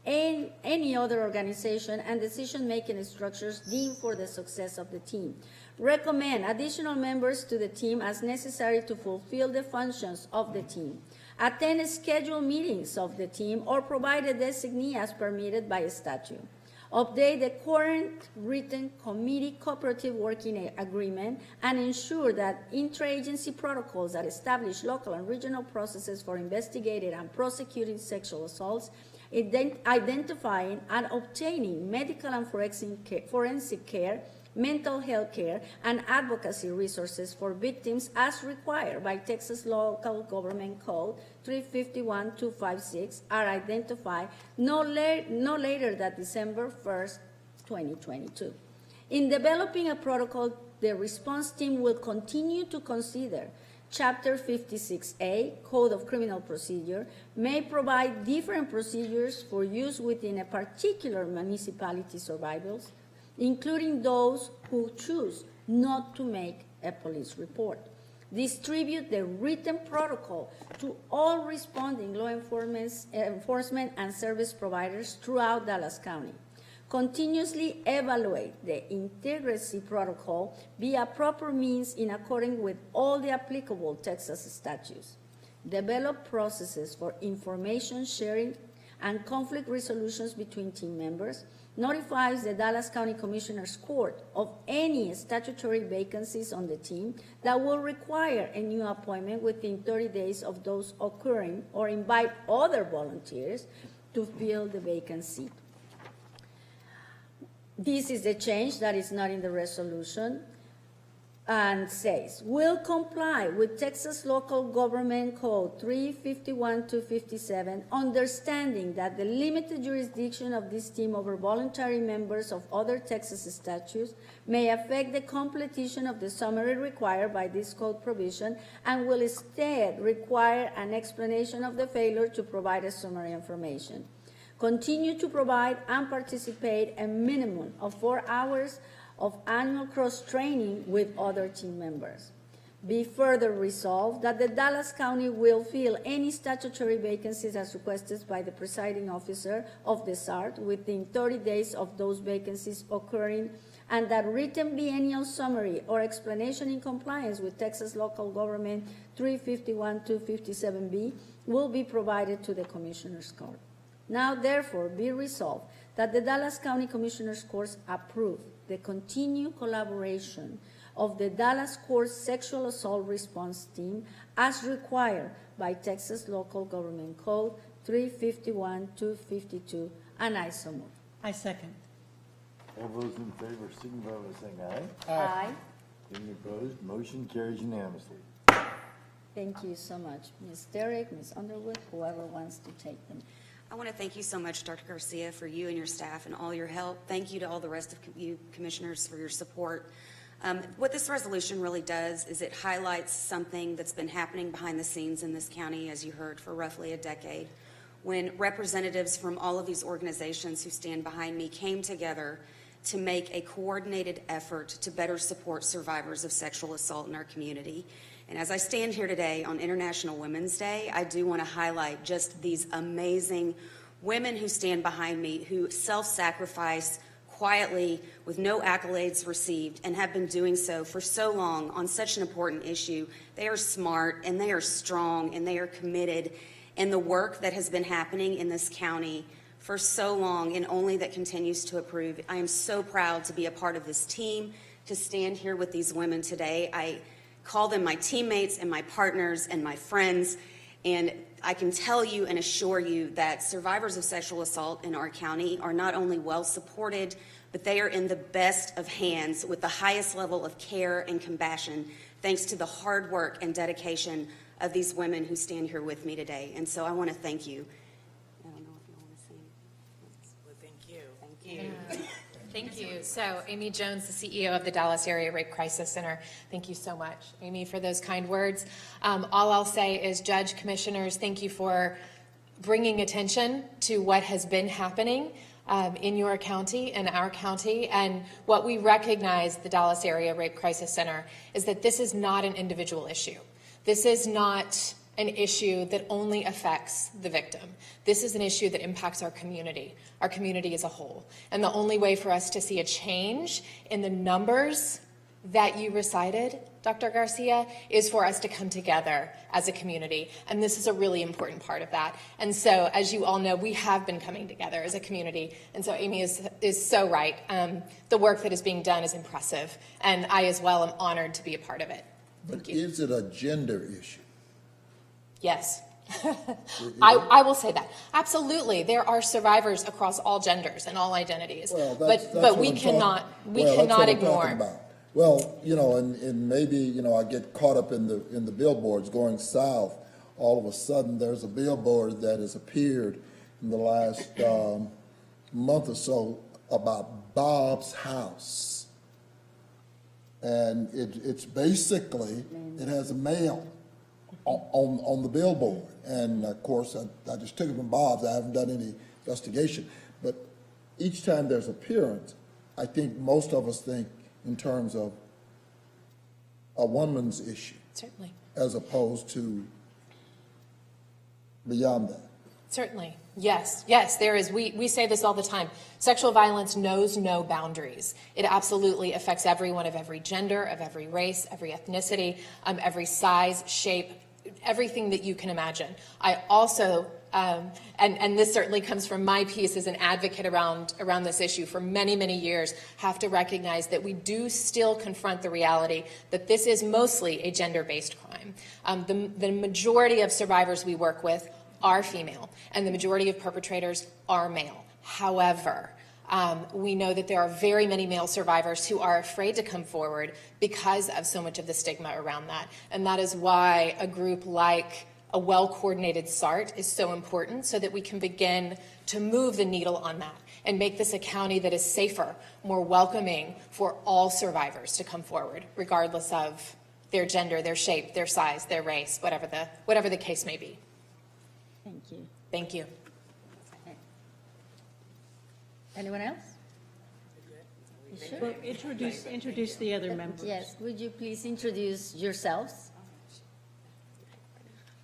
any other organization and decision-making structures deemed for the success of the team. Recommend additional members to the team as necessary to fulfill the functions of the team. Attend scheduled meetings of the team or provide a designee as permitted by statute. Update the current written committee cooperative working agreement and ensure that interagency protocols that establish local and regional processes for investigating and prosecuting sexual assaults, identifying and obtaining medical and forensic care, mental health care, and advocacy resources for victims as required by Texas Local Government Code 351-256 are identified no later than December 1st, 2022. In developing a protocol, the response team will continue to consider Chapter 56A, Code of Criminal Procedure, may provide different procedures for use within a particular municipality survivors, including those who choose not to make a police report. Distribute the written protocol to all responding law enforcement and service providers throughout Dallas County. Continuously evaluate the integrity protocol via proper means in accordance with all the applicable Texas statutes. Develop processes for information sharing and conflict resolutions between team members. Notifies the Dallas County Commissioners Court of any statutory vacancies on the team that will require a new appointment within 30 days of those occurring, or invite other volunteers to fill the vacant seat. This is the change that is not in the resolution. and says, will comply with Texas Local Government Code 351-257, understanding that the limited jurisdiction of this team over voluntary members of other Texas statutes may affect the completion of the summary required by this code provision and will instead require an explanation of the failure to provide a summary information. Continue to provide and participate a minimum of 4 hours of annual cross-training with other team members. Be further resolved that the Dallas County will fill any statutory vacancies as requested by the presiding officer of the SART within 30 days of those vacancies occurring, and that written biennial summary or explanation in compliance with Texas Local Government 351-257B will be provided to the Commissioners Court. Now, therefore, be resolved that the Dallas County Commissioners Court approve the continued collaboration of the Dallas Court Sexual Assault Response Team as required by Texas Local Government Code 351-252, and I so move. I second. All those in favor signify by saying aye. Aye. Any opposed? Motion carries unanimously. Thank you so much, Ms. Derrick, Ms. Underwood, whoever wants to take them. I want to thank you so much, Dr. Garcia, for you and your staff and all your help. Thank you to all the rest of you commissioners for your support. What this resolution really does is it highlights something that's been happening behind the scenes in this county, as you heard, for roughly a decade, when representatives from all of these organizations who stand behind me came together to make a coordinated effort to better support survivors of sexual assault in our community. And as I stand here today on International Women's Day, I do want to highlight just these amazing women who stand behind me, who self-sacrifice quietly with no accolades received and have been doing so for so long on such an important issue. They are smart and they are strong and they are committed. And the work that has been happening in this county for so long and only that continues to improve. I am so proud to be a part of this team, to stand here with these women today. I call them my teammates and my partners and my friends, and I can tell you and assure you that survivors of sexual assault in our county are not only well supported, but they are in the best of hands with the highest level of care and compassion, thanks to the hard work and dedication of these women who stand here with me today. And so I want to thank you. I don't know if you want to sing. Well, thank you. Thank you. Thank you. So, Amy Jones, the CEO of the Dallas Area Rape Crisis Center. Thank you so much, Amy, for those kind words. All I'll say is, Judge, Commissioners, thank you for bringing attention to what has been happening in your county and our county. And what we recognize, the Dallas Area Rape Crisis Center, is that this is not an individual issue. This is not an issue that only affects the victim. This is an issue that impacts our community as a whole. And the only way for us to see a change in the numbers that you recited, Dr. Garcia, is for us to come together as a community. And this is a really important part of that. And so, as you all know, we have been coming together as a community. And so Amy is so right. The work that is being done is impressive. And I as well am honored to be a part of it. But is it a gender issue? Yes. I will say that. Absolutely. There are survivors across all genders and all identities. Well, but we cannot ignore. Well, you know, and maybe, you know, I get caught up in the billboards going south. All of a sudden, there's a billboard that has appeared in the last month or so about Bob's house. And it's basically, it has a male on the billboard. And of course, I just took it from Bob's. I haven't done any investigation. But each time there's appearance, I think most of us think in terms of a woman's issue. Certainly. As opposed to beyond that. Certainly. Yes, there is. We say this all the time. Sexual violence knows no boundaries. It absolutely affects everyone of every gender, of every race, every ethnicity, every size, shape, everything that you can imagine. I also, and this certainly comes from my piece as an advocate around this issue for many, many years, have to recognize that we do still confront the reality that this is mostly a gender-based crime. The majority of survivors we work with are female, and the majority of perpetrators are male. However, We know that there are very many male survivors who are afraid to come forward because of so much of the stigma around that. And that is why a group like a well-coordinated SART is so important, so that we can begin to move the needle on that and make this a county that is safer, more welcoming for all survivors to come forward, regardless of their gender, their shape, their size, their race, whatever the case may be. Thank you. Thank you. Anyone else? You sure? Well, introduce the other members. Yes, would you please introduce yourselves?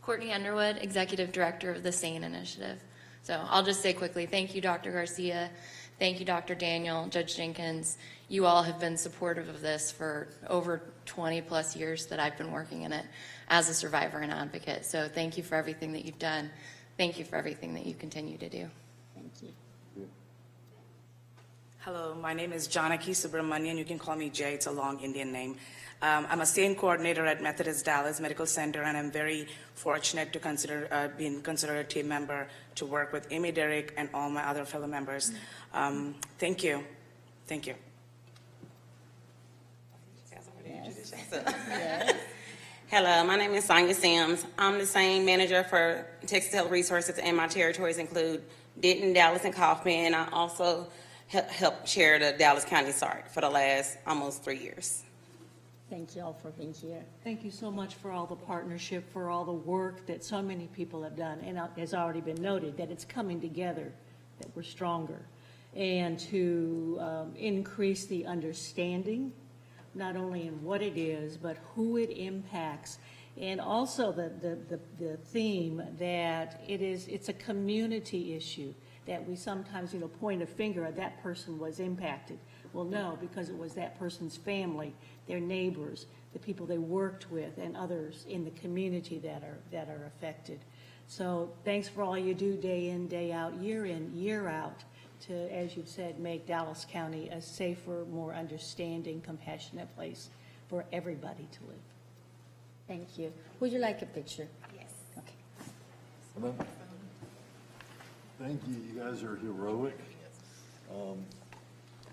Courtney Underwood, Executive Director of the SANE Initiative. So I'll just say quickly, thank you, Dr. Garcia. Thank you, Dr. Daniel, Judge Jenkins. You all have been supportive of this for over 20 plus years that I've been working in it as a survivor and advocate. So thank you for everything that you've done. Thank you for everything that you continue to do. Thank you. Hello, my name is Janaki Subramanian. You can call me Jay. It's a long Indian name. I'm a SANE coordinator at Methodist Dallas Medical Center, and I'm very fortunate to being considered a team member to work with Amy, Derek, and all my other fellow members. Thank you. Thank you. Yes. Hello, my name is Sonia Sims. I'm the SANE manager for Texas Health Resources, and my territories include Denton, Dallas, and Kaufman. I also help chair the Dallas County SART for the last almost 3 years. Thank you all for being here. Thank you so much for all the partnership, for all the work that so many people have done. And has already been noted that it's coming together, that we're stronger. And to increase the understanding, not only in what it is, but who it impacts. And also the theme that it's a community issue, that we sometimes, point a finger at that person was impacted. Well, no, because it was that person's family, their neighbors, the people they worked with, and others in the community that are affected. So thanks for all you do day in, year out, to, as you've said, make Dallas County a safer, more understanding, compassionate place for everybody to live. Thank you. Would you like a picture? Yes. Okay. Hello. Thank you. You guys are heroic.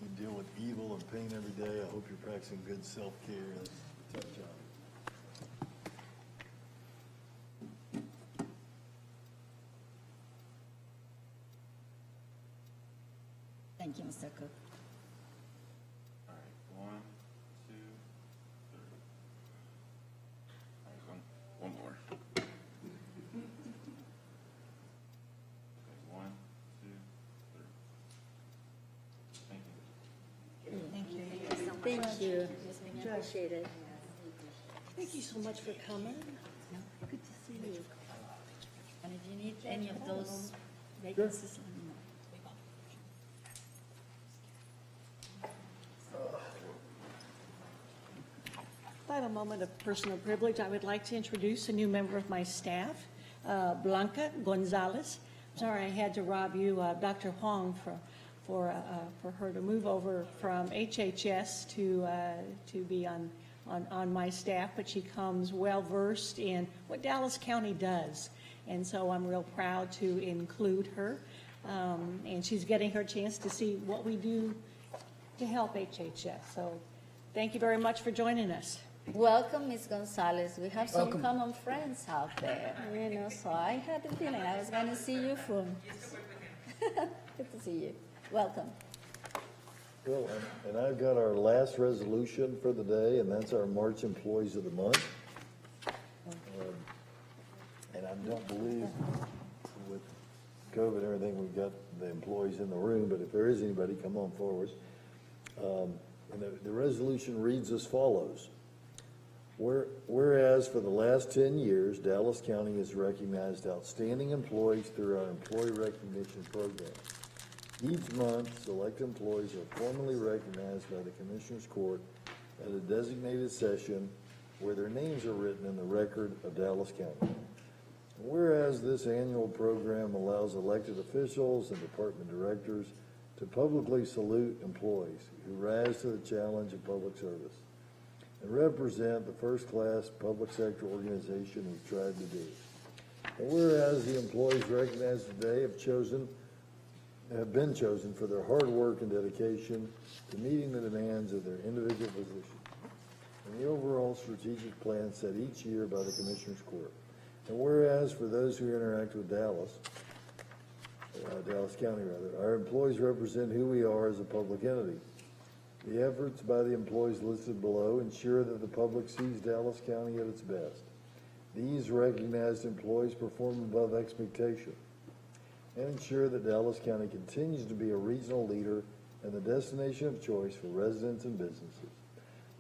You deal with evil and pain every day. I hope you're practicing good self-care. That's a tough job. Thank you, Mr. Cook. All right, 1, 2, 3. All right, one more. Okay, 1, 2, 3. Thank you. Thank you. Appreciate it. Thank you so much for coming. Good to see you. And if you need any of those vacancies, let me know. Final moment of personal privilege. I would like to introduce a new member of my staff, Blanca Gonzalez. Sorry I had to rob you, Dr. Huang, for her to move over from HHS to be on my staff, but she comes well-versed in what Dallas County does. And so I'm real proud to include her. And she's getting her chance to see what we do to help HHS. So thank you very much for joining us. Welcome, Ms. Gonzalez. We have some common friends out there, so I had the feeling I was going to see you soon. Good to see you. Welcome. Well, and I've got our last resolution for the day, and that's our March Employees of the Month. And I don't believe with COVID and everything, we've got the employees in the room, but if there is anybody, come on forward. And the resolution reads as follows. Whereas for the last 10 years, Dallas County has recognized outstanding employees through our employee recognition program. Each month, select employees are formally recognized by the Commissioners Court at a designated session where their names are written in the record of Dallas County. Whereas this annual program allows elected officials and department directors to publicly salute employees who rise to the challenge of public service and represent the first-class public sector organization we strive to be. And whereas the employees recognized today have chosen have been chosen for their hard work and dedication to meeting the demands of their individual positions and the overall strategic plan set each year by the Commissioners Court. And whereas for those who interact with Dallas County rather, our employees represent who we are as a public entity. The efforts by the employees listed below ensure that the public sees Dallas County at its best. These recognized employees perform above expectation and ensure that Dallas County continues to be a regional leader and the destination of choice for residents and businesses.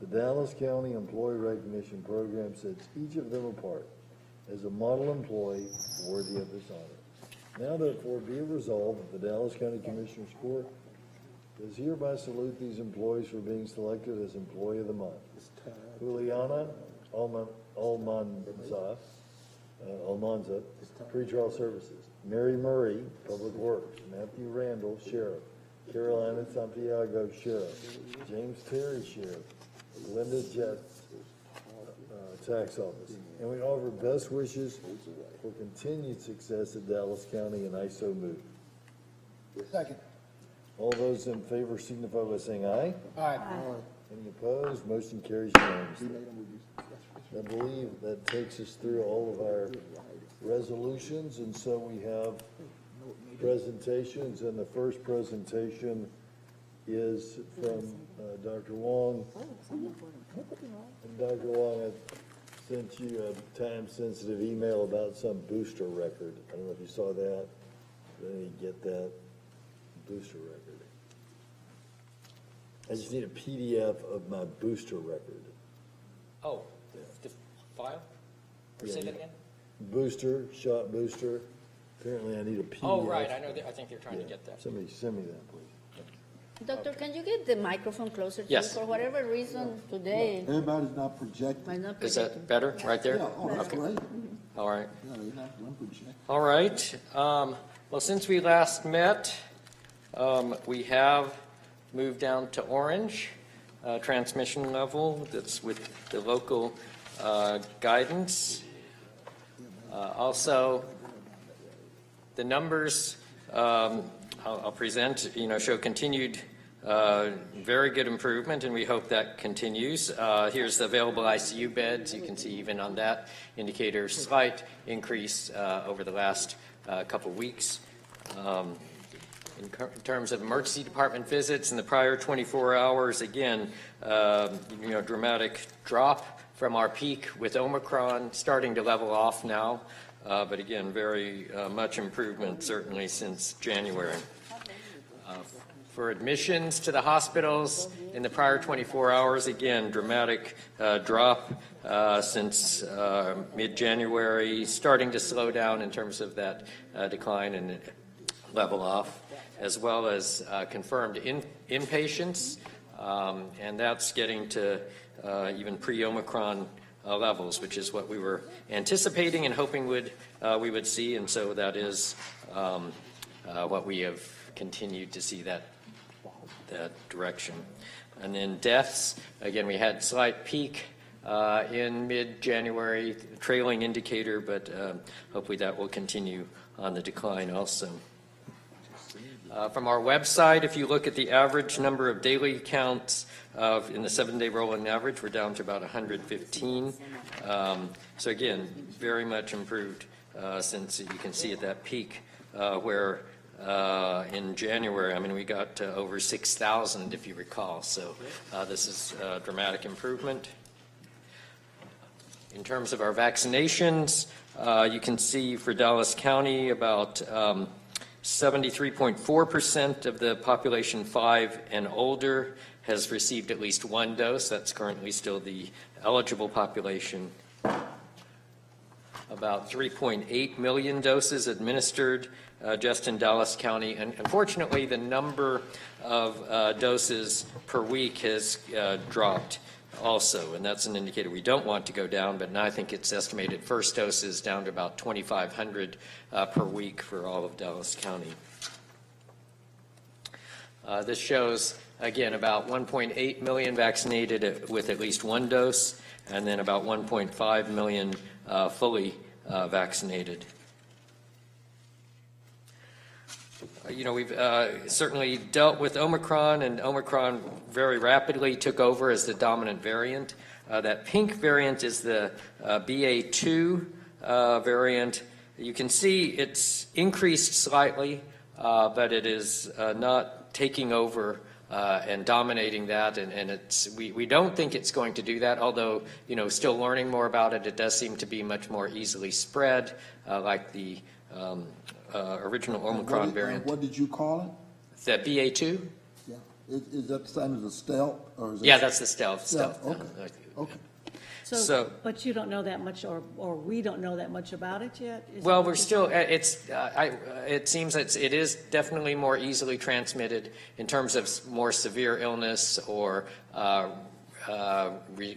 The Dallas County Employee Recognition Program sets each of them apart as a model employee worthy of this honor. Now therefore be it resolved that the Dallas County Commissioners Court does hereby salute these employees for being selected as Employee of the Month. Juliana Almanza, Pretrial Services. Mary Murray, Public Works. Matthew Randall, Sheriff. Carolina Santiago, Sheriff. James Terry, Sheriff. Linda Jett, Tax Office. And we offer best wishes for continued success at Dallas County, and I so move. Second. All those in favor signify by saying aye. Aye. Any opposed? Motion carries unanimously. I believe that takes us through all of our resolutions, and so we have presentations, and the first presentation is from Dr. Wong. And Dr. Wong, I sent you a time-sensitive email about some booster record. I don't know if you saw that. Did any get that booster record? I just need a PDF of my booster record. Oh, the file? Or say that again? Booster, shot booster. Apparently I need a PDF. Oh, right, I know, I think they're trying to get that. Somebody send me that, please. Doctor, can you get the microphone closer to you? Yes. For whatever reason today. Everybody's not projecting. Might not Is project. that better, right there? Yeah, oh, that's Okay. great. All right. Yeah, you're not going to project. All right. Well, since we last met, we have moved down to orange transmission level. That's with the local guidance. Also, the numbers I'll present, show continued very good improvement, and we hope that continues. Here's the available ICU beds. You can see even on that indicator, slight increase over the last couple weeks. In terms of emergency department visits in the prior 24 hours, again, dramatic drop from our peak with Omicron, starting to level off now. But again, very much improvement certainly since January. For admissions to the hospitals in the prior 24 hours, again, dramatic drop since mid-January, starting to slow down in terms of that decline and level off, as well as confirmed inpatients, and that's getting to even pre-Omicron levels, which is what we were anticipating and hoping we would see, and so that is what we have continued to see that direction. And then deaths, again, we had slight peak in mid-January, trailing indicator, but hopefully that will continue on the decline also. From our website, if you look at the average number of daily counts in the 7-day rolling average, we're down to about 115. So again, very much improved since you can see at that peak where in January, we got to over 6,000 if you recall. So this is a dramatic improvement. In terms of our vaccinations, you can see for Dallas County about 73.4% of the population 5 and older has received at least one dose. That's currently still the eligible population. About 3.8 million doses administered just in Dallas County. And unfortunately, the number of doses per week has dropped also, and that's an indicator we don't want to go down, but now I think it's estimated first doses down to about 2,500 per week for all of Dallas County. This shows, again, about 1.8 million vaccinated with at least one dose, and then about 1.5 million fully vaccinated. we've certainly dealt with Omicron, and Omicron very rapidly took over as the dominant variant. That pink variant is the BA2 variant. You can see it's increased slightly, but it is not taking over and dominating that, and we don't think it's going to do that, although, still learning more about it. It does seem to be much more easily spread, like the original Omicron variant. What did you call it? The BA2? Yeah. Is that the same as the stealth? Or is it Yeah, that's the stealth. Okay. Okay. So, but you don't know that much, or we don't know that much about it yet? Well, we're still, it seems that it is definitely more easily transmitted in terms of more severe illness or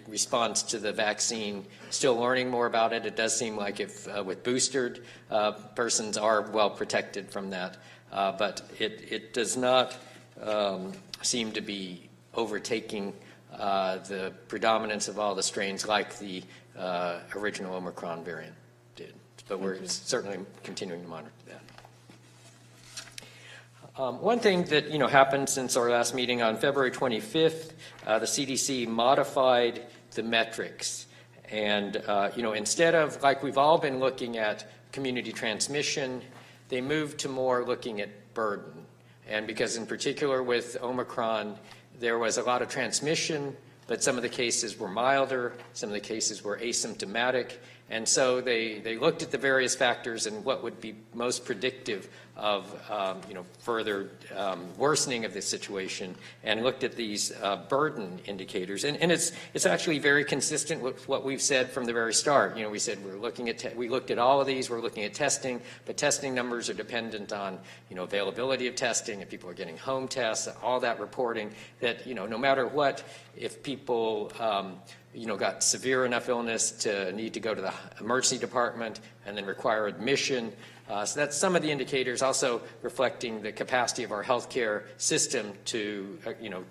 response to the vaccine. Still learning more about it. It does seem like if with boosted persons are well protected from that, but it does not seem to be overtaking the predominance of all the strains like the original Omicron variant did. But we're certainly continuing to monitor that. One thing that happened since our last meeting on February 25th, the CDC modified the metrics, and instead of, like we've all been looking at community transmission, they moved to more looking at burden. And because in particular with Omicron, there was a lot of transmission, but some of the cases were milder, some of the cases were asymptomatic, and so they looked at the various factors and what would be most predictive of further worsening of the situation, and looked at these burden indicators. And it's actually very consistent with what we've said from the very start. We said we looked at all of these. We're looking at testing, but testing numbers are dependent on availability of testing, if people are getting home tests, all that reporting. That no matter what, if people got severe enough illness to need to go to the emergency department and then require admission. So that's some of the indicators, also reflecting the capacity of our healthcare system to,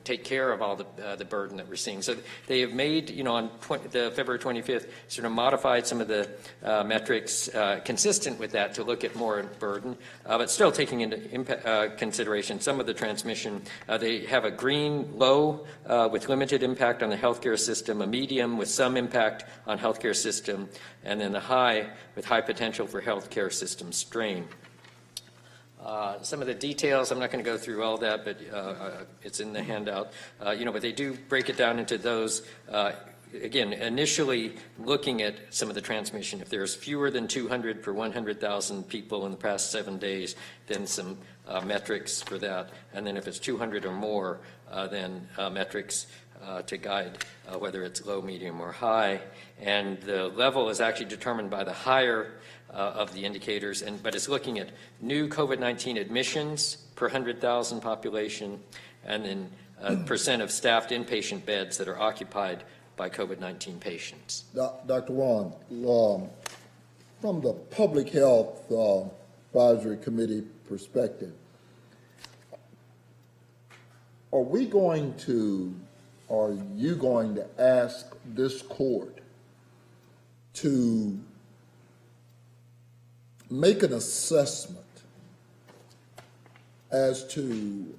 take care of all the burden that we're seeing. So they have made, on the February 25th, sort of modified some of the metrics consistent with that to look at more burden, but still taking into consideration some of the transmission. They have a green low with limited impact on the healthcare system, a medium with some impact on healthcare system, and then the high with high potential for healthcare system strain. Some of the details, I'm not going to go through all that, but it's in the handout. But they do break it down into those. Again, initially looking at some of the transmission. If there's fewer than 200 per 100,000 people in the past 7 days, then some metrics for that. And then if it's 200 or more, then metrics to guide whether it's low, medium, or high. And the level is actually determined by the higher of the indicators, but it's looking at new COVID-19 admissions per 100,000 population, and then percent of staffed inpatient beds that are occupied by COVID-19 patients. Dr. Warren, from the Public Health Advisory Committee perspective, are you going to ask this court to make an assessment as to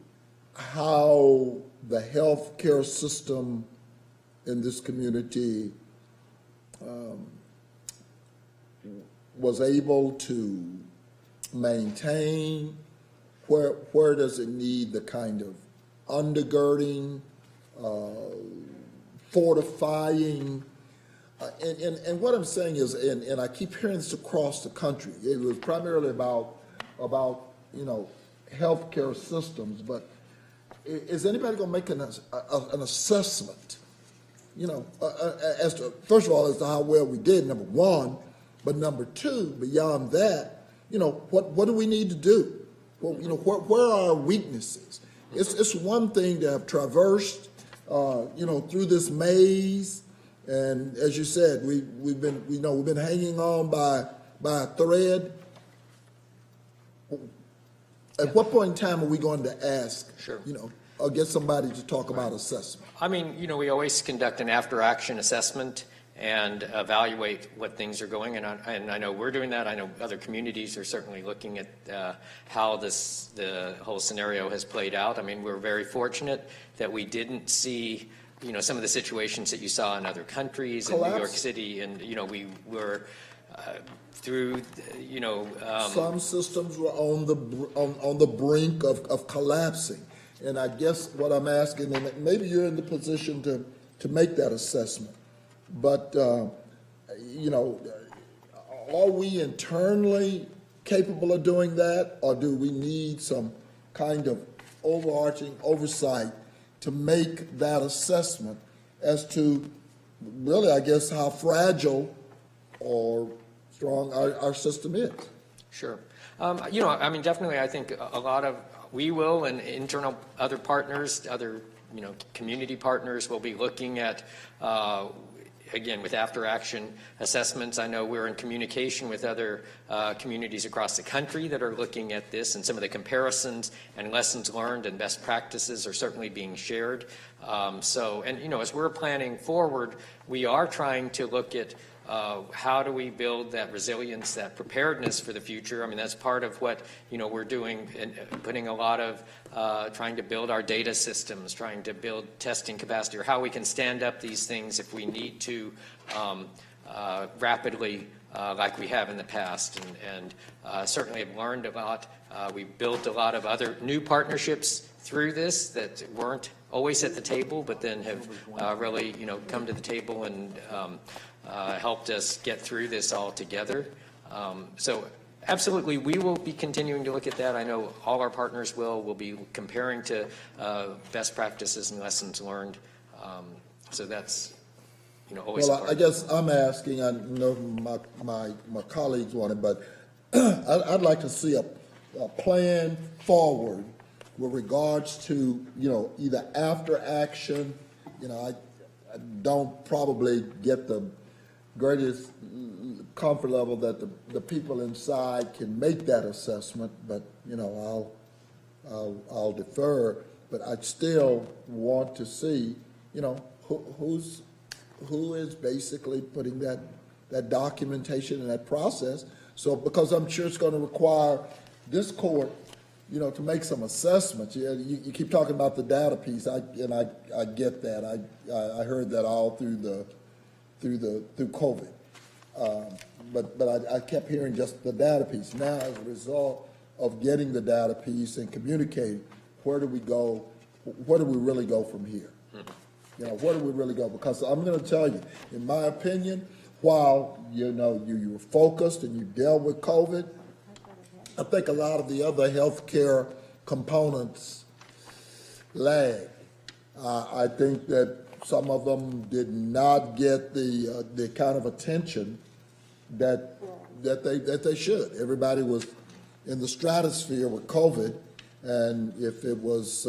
how the healthcare system in this community was able to maintain? Where does it need the kind of undergirding, fortifying? And what I'm saying is, and I keep hearing this across the country, it was primarily about healthcare systems, but is anybody going to make an assessment, as to, first of all, as to how well we did, number one, but number two, beyond that, what do we need to do? Well, where are our weaknesses? It's one thing to have traversed, through this maze, and as you said, we've been hanging on by a thread. At what point in time are we going to ask, or get somebody to talk about assessment? I mean, we always conduct an after-action assessment, and evaluate what things are going. And I know we're doing that. I know other communities are certainly looking at how the whole scenario has played out. I mean, we're very fortunate that we didn't see, you know, some of the situations that you saw in other countries, in New York City, and, you know, we were through, you know. Some systems were on the brink of collapsing. And I guess what I'm asking, and maybe you're in the position to make that assessment, but, you know, are we internally capable of doing that, or do we need some kind of overarching oversight to make that assessment as to really, I guess, how fragile or strong our system is? Sure. You know, I mean, definitely, I think a lot of we will, and internal other partners, other, you know, community partners will be looking at, again, with after-action assessments. I know we're in communication with other communities across the country that are looking at this, and some of the comparisons and lessons learned and best practices are certainly being shared. And, you know, as we're planning forward, we are trying to look at how do we build that resilience, that preparedness for the future? I mean, that's part of what, you know, we're doing, and putting a lot of trying to build our data systems, trying to build testing capacity, or how we can stand up these things if we need to rapidly, like we have in the past. And certainly have learned a lot. We built a lot of other new partnerships through this that weren't always at the table, but then have really, you know, come to the table and helped us get through this all together. So absolutely, we will be continuing to look at that. I know all our partners will. We'll be comparing to best practices and lessons learned. So that's, you know, always. Well, I guess I'm asking, I know my colleagues want it, but I'd like to see a plan forward with regards to, you know, either after action. You know, I don't probably get the greatest comfort level that the people inside can make that assessment, but, you know, I'll defer. But I'd still want to see, you know, who is basically putting that documentation and that process. So, because I'm sure it's going to require this court, you know, to make some assessments. You keep talking about the data piece, I get that. I heard that all through COVID. But I kept hearing just the data piece. Now, as a result of getting the data piece and communicating, where do we go? Where do we really go from here? You know, where do we really go? Because I'm going to tell you, in my opinion, while, you know, you were focused and you dealt with COVID, I think a lot of the other healthcare components lag. I think that some of them did not get the kind of attention that they should. Everybody was in the stratosphere with COVID, and if it was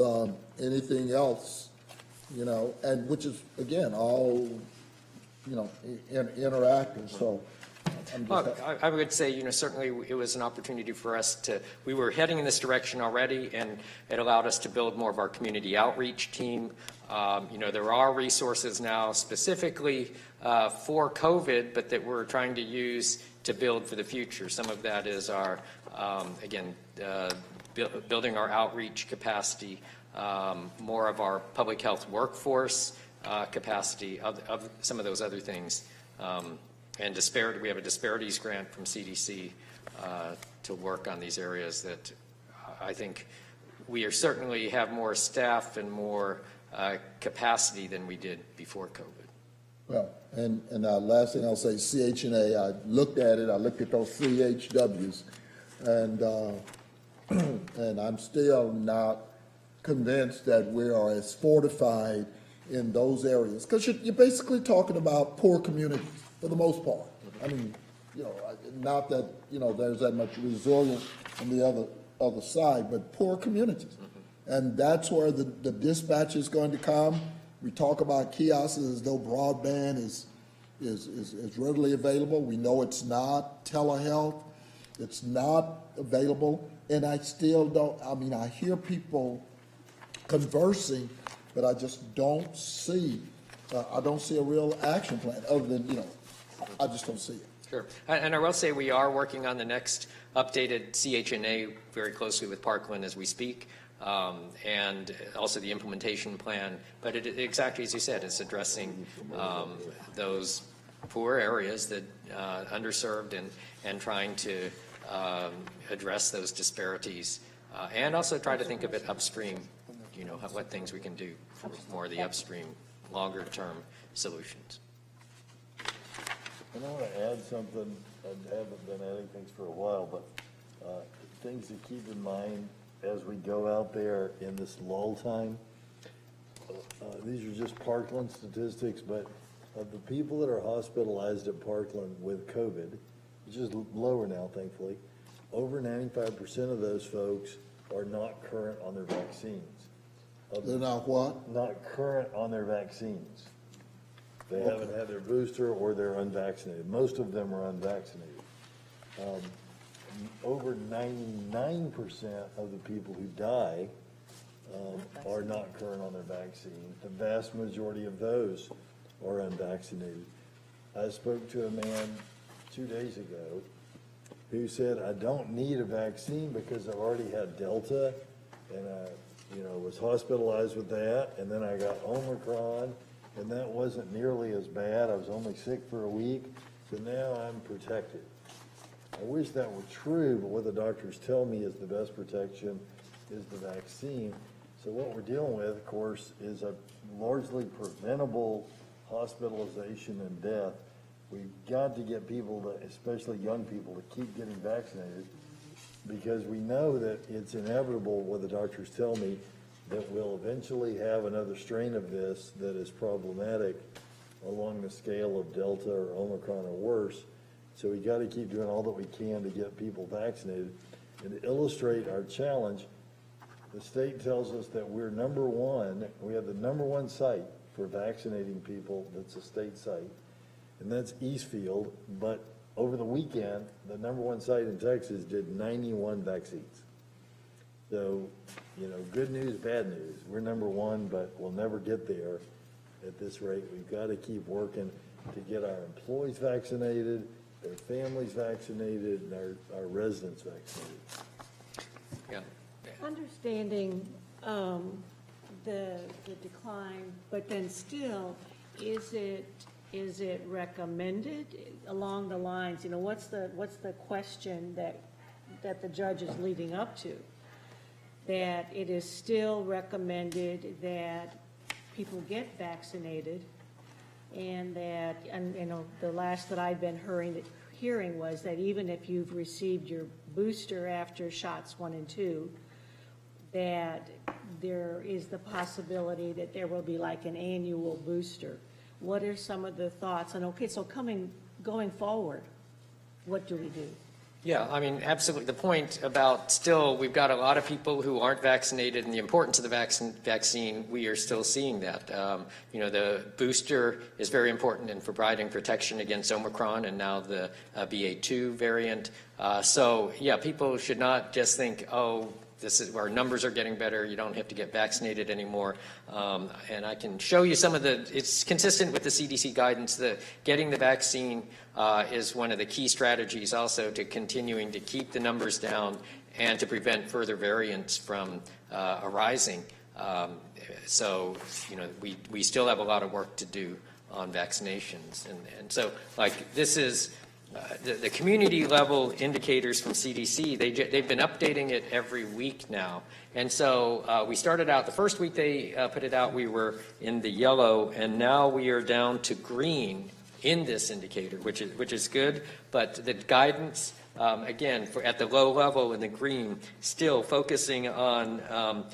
anything else, you know, and which is again all, you know, interactive. So. I would say, you know, certainly it was an opportunity for us we were heading in this direction already, and it allowed us to build more of our community outreach team. You know, there are resources now specifically for COVID, but that we're trying to use to build for the future. Some of that is our, again, building our outreach capacity, more of our public health workforce capacity, of some of those other things. And we have a disparities grant from CDC to work on these areas that I think we are certainly have more staff and more capacity than we did before COVID. Well, and last thing I'll say, CHNA, I looked at it, I looked at those CHWs, and and I'm still not convinced that we are as fortified in those areas, because you're basically talking about poor communities for the most part. I mean, you know, not that, you know, there's that much resilience on the other side, but poor communities. And that's where the dispatch is going to come. We talk about kiosks as though broadband is readily available. We know it's not. Telehealth, it's not available. And I still don't, I mean, I hear people conversing, but I just don't see I don't see a real action plan other than, I just don't see it. Sure. And I will say we are working on the next updated CHNA very closely with Parkland as we speak, and also the implementation plan. But it exactly as you said, it's addressing those poor areas that underserved and trying to address those disparities, and also try to think of it upstream, what things we can do for more of the upstream, longer term solutions. And I want to add something. I haven't been adding things for a while, but things to keep in mind as we go out there in this lull time. These are just Parkland statistics, but of the people that are hospitalized at Parkland with COVID, which is lower now, thankfully, over 95% of those folks are not current on their vaccines. They're not what? Not current on their vaccines. They haven't had their booster or they're unvaccinated. Most of them are unvaccinated. Over 99% of the people who die are not current on their vaccine. The vast majority of those are unvaccinated. I spoke to a man 2 days ago who said, I don't need a vaccine because I've already had Delta and I was hospitalized with that, and then I got Omicron, and that wasn't nearly as bad. I was only sick for a week, so now I'm protected. I wish that were true, but what the doctors tell me is the best protection is the vaccine. So what we're dealing with, of course, is a largely preventable hospitalization and death. We've got to get people, to, especially young people, to keep getting vaccinated, because we know that it's inevitable, what the doctors tell me, that we'll eventually have another strain of this that is problematic along the scale of Delta or Omicron or worse. So we got to keep doing all that we can to get people vaccinated. And to illustrate our challenge, the state tells us that we're number one. We have the number one site for vaccinating people. That's a state site, and that's Eastfield. But over the weekend, the number one site in Texas did 91 vaccines. So, good news, bad news. We're number one, but we'll never get there at this rate. We've got to keep working to get our employees vaccinated, their families vaccinated, and our residents vaccinated. Yeah. Understanding the decline, but then still, is it recommended along the lines, what's the question that the judge is leading up to? That it is still recommended that people get vaccinated, and that, the last that I've been hearing was that even if you've received your booster after shots 1 and 2, that there is the possibility that there will be like an annual booster. What are some of the thoughts? And so going forward, what do we do? Yeah, absolutely. The point about still, we've got a lot of people who aren't vaccinated, and the importance of the vaccine, we are still seeing that. The booster is very important in providing protection against Omicron and now the BA2 variant. So, yeah, people should not just think, our numbers are getting better, you don't have to get vaccinated anymore. And I can show you some of it's consistent with the CDC guidance that getting the vaccine is one of the key strategies also to continuing to keep the numbers down and to prevent further variants from arising. So, we still have a lot of work to do on vaccinations. And so, this is the community level indicators from CDC, they've been updating it every week now. And so we started out, the first week they put it out, we were in the yellow, and now we are down to green in this indicator, which is good. But the guidance, again, at the low level in the green, still focusing on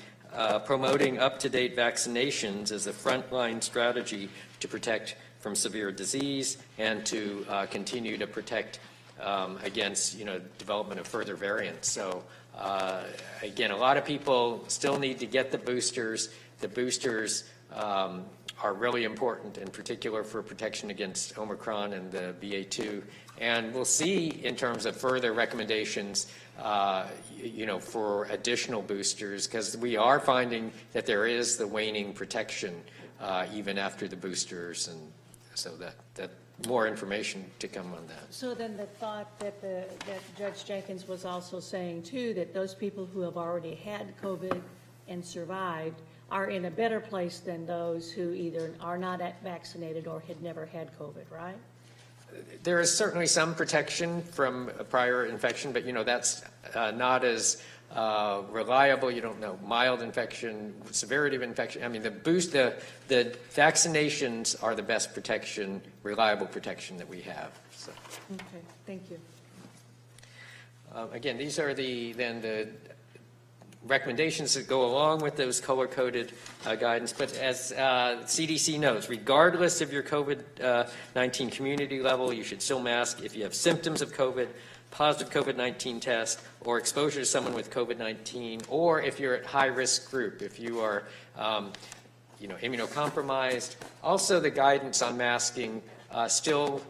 promoting up-to-date vaccinations as a frontline strategy to protect from severe disease and to continue to protect against development of further variants. So again, a lot of people still need to get the boosters. The boosters are really important, in particular for protection against Omicron and the BA2. And we'll see in terms of further recommendations, for additional boosters, because we are finding that there is the waning protection even after the boosters, and so that more information to come on that. So then the thought that Judge Jenkins was also saying too, that those people who have already had COVID and survived are in a better place than those who either are not vaccinated or had never had COVID, right? There is certainly some protection from a prior infection, but that's not as reliable. You don't know mild infection, severity of infection. I mean, the vaccinations are the best protection, reliable protection that we have. So. Okay, thank you. Again, these are the recommendations that go along with those color-coded guidance. But as CDC knows, regardless of your COVID-19 community level, you should still mask if you have symptoms of COVID, positive COVID-19 test, or exposure to someone with COVID-19, or if you're at high-risk group, if you are immunocompromised. Also, the guidance on masking still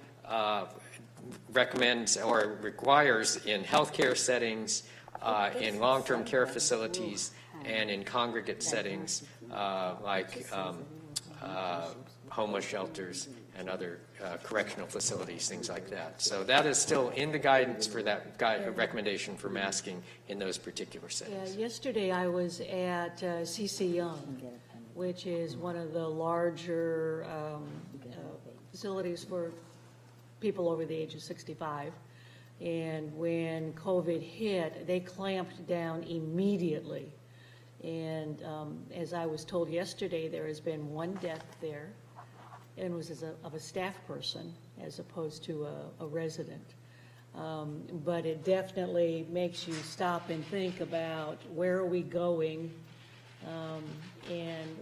recommends or requires in healthcare settings, in long-term care facilities, and in congregate settings like homeless shelters and other correctional facilities, things like that. So that is still in the guidance for that recommendation for masking in those particular settings. Yeah, yesterday I was at C.C. Young, which is one of the larger facilities for people over the age of 65. And when COVID hit, they clamped down immediately. And as I was told yesterday, there has been one death there, and it was of a staff person as opposed to a resident. But it definitely makes you stop and think about where are we going, and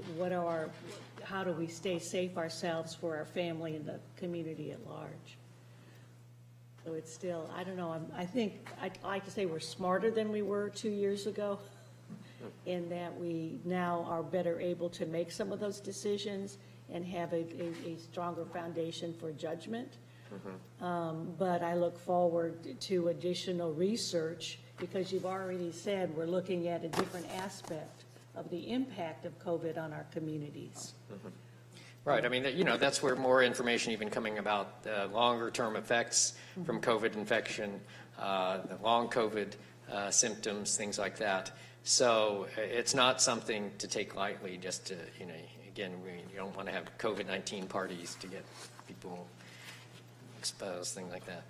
how do we stay safe ourselves for our family and the community at large. So it's still, I don't know, I think I'd like to say we're smarter than we were 2 years ago, in that we now are better able to make some of those decisions and have a stronger foundation for judgment. But I look forward to additional research, because you've already said we're looking at a different aspect of the impact of COVID on our communities. Right. I mean, that's where more information even coming about longer-term effects from COVID infection, the long COVID symptoms, things like that. So it's not something to take lightly. Just to, again, you don't want to have COVID-19 parties to get people exposed, things like that.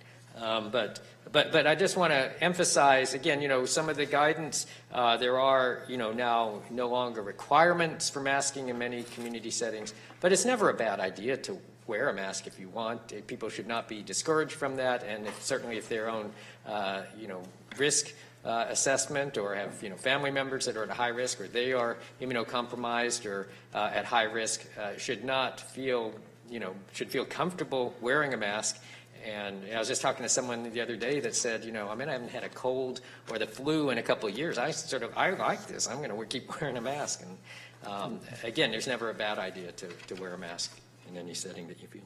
But I just want to emphasize again, some of the guidance. There are, now no longer requirements for masking in many community settings, but it's never a bad idea to wear a mask if you want. People should not be discouraged from that, and certainly if their own, risk assessment, or have family members that are at high risk, or they are immunocompromised or at high risk, should feel comfortable wearing a mask. And I was just talking to someone the other day that said, I haven't had a cold or the flu in a couple of years. I like this. I'm going to keep wearing a mask. And again, there's never a bad idea to wear a mask in any setting that you feel.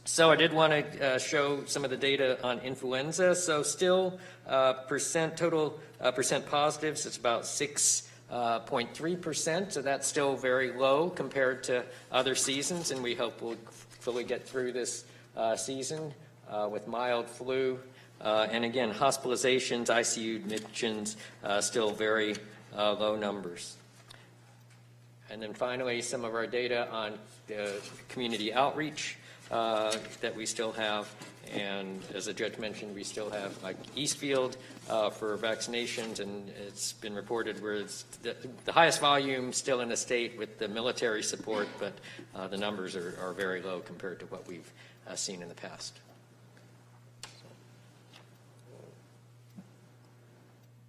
So I did want to show some of the data on influenza. So still total percent positives, it's about 6.3%. So that's still very low compared to other seasons, and we hope we'll fully get through this season with mild flu. And again, hospitalizations, ICU admissions, still very low numbers. And then finally, some of our data on community outreach that we still have. And as the judge mentioned, we still have like Eastfield for vaccinations, and it's been reported where it's the highest volume still in the state with the military support, but the numbers are very low compared to what we've seen in the past.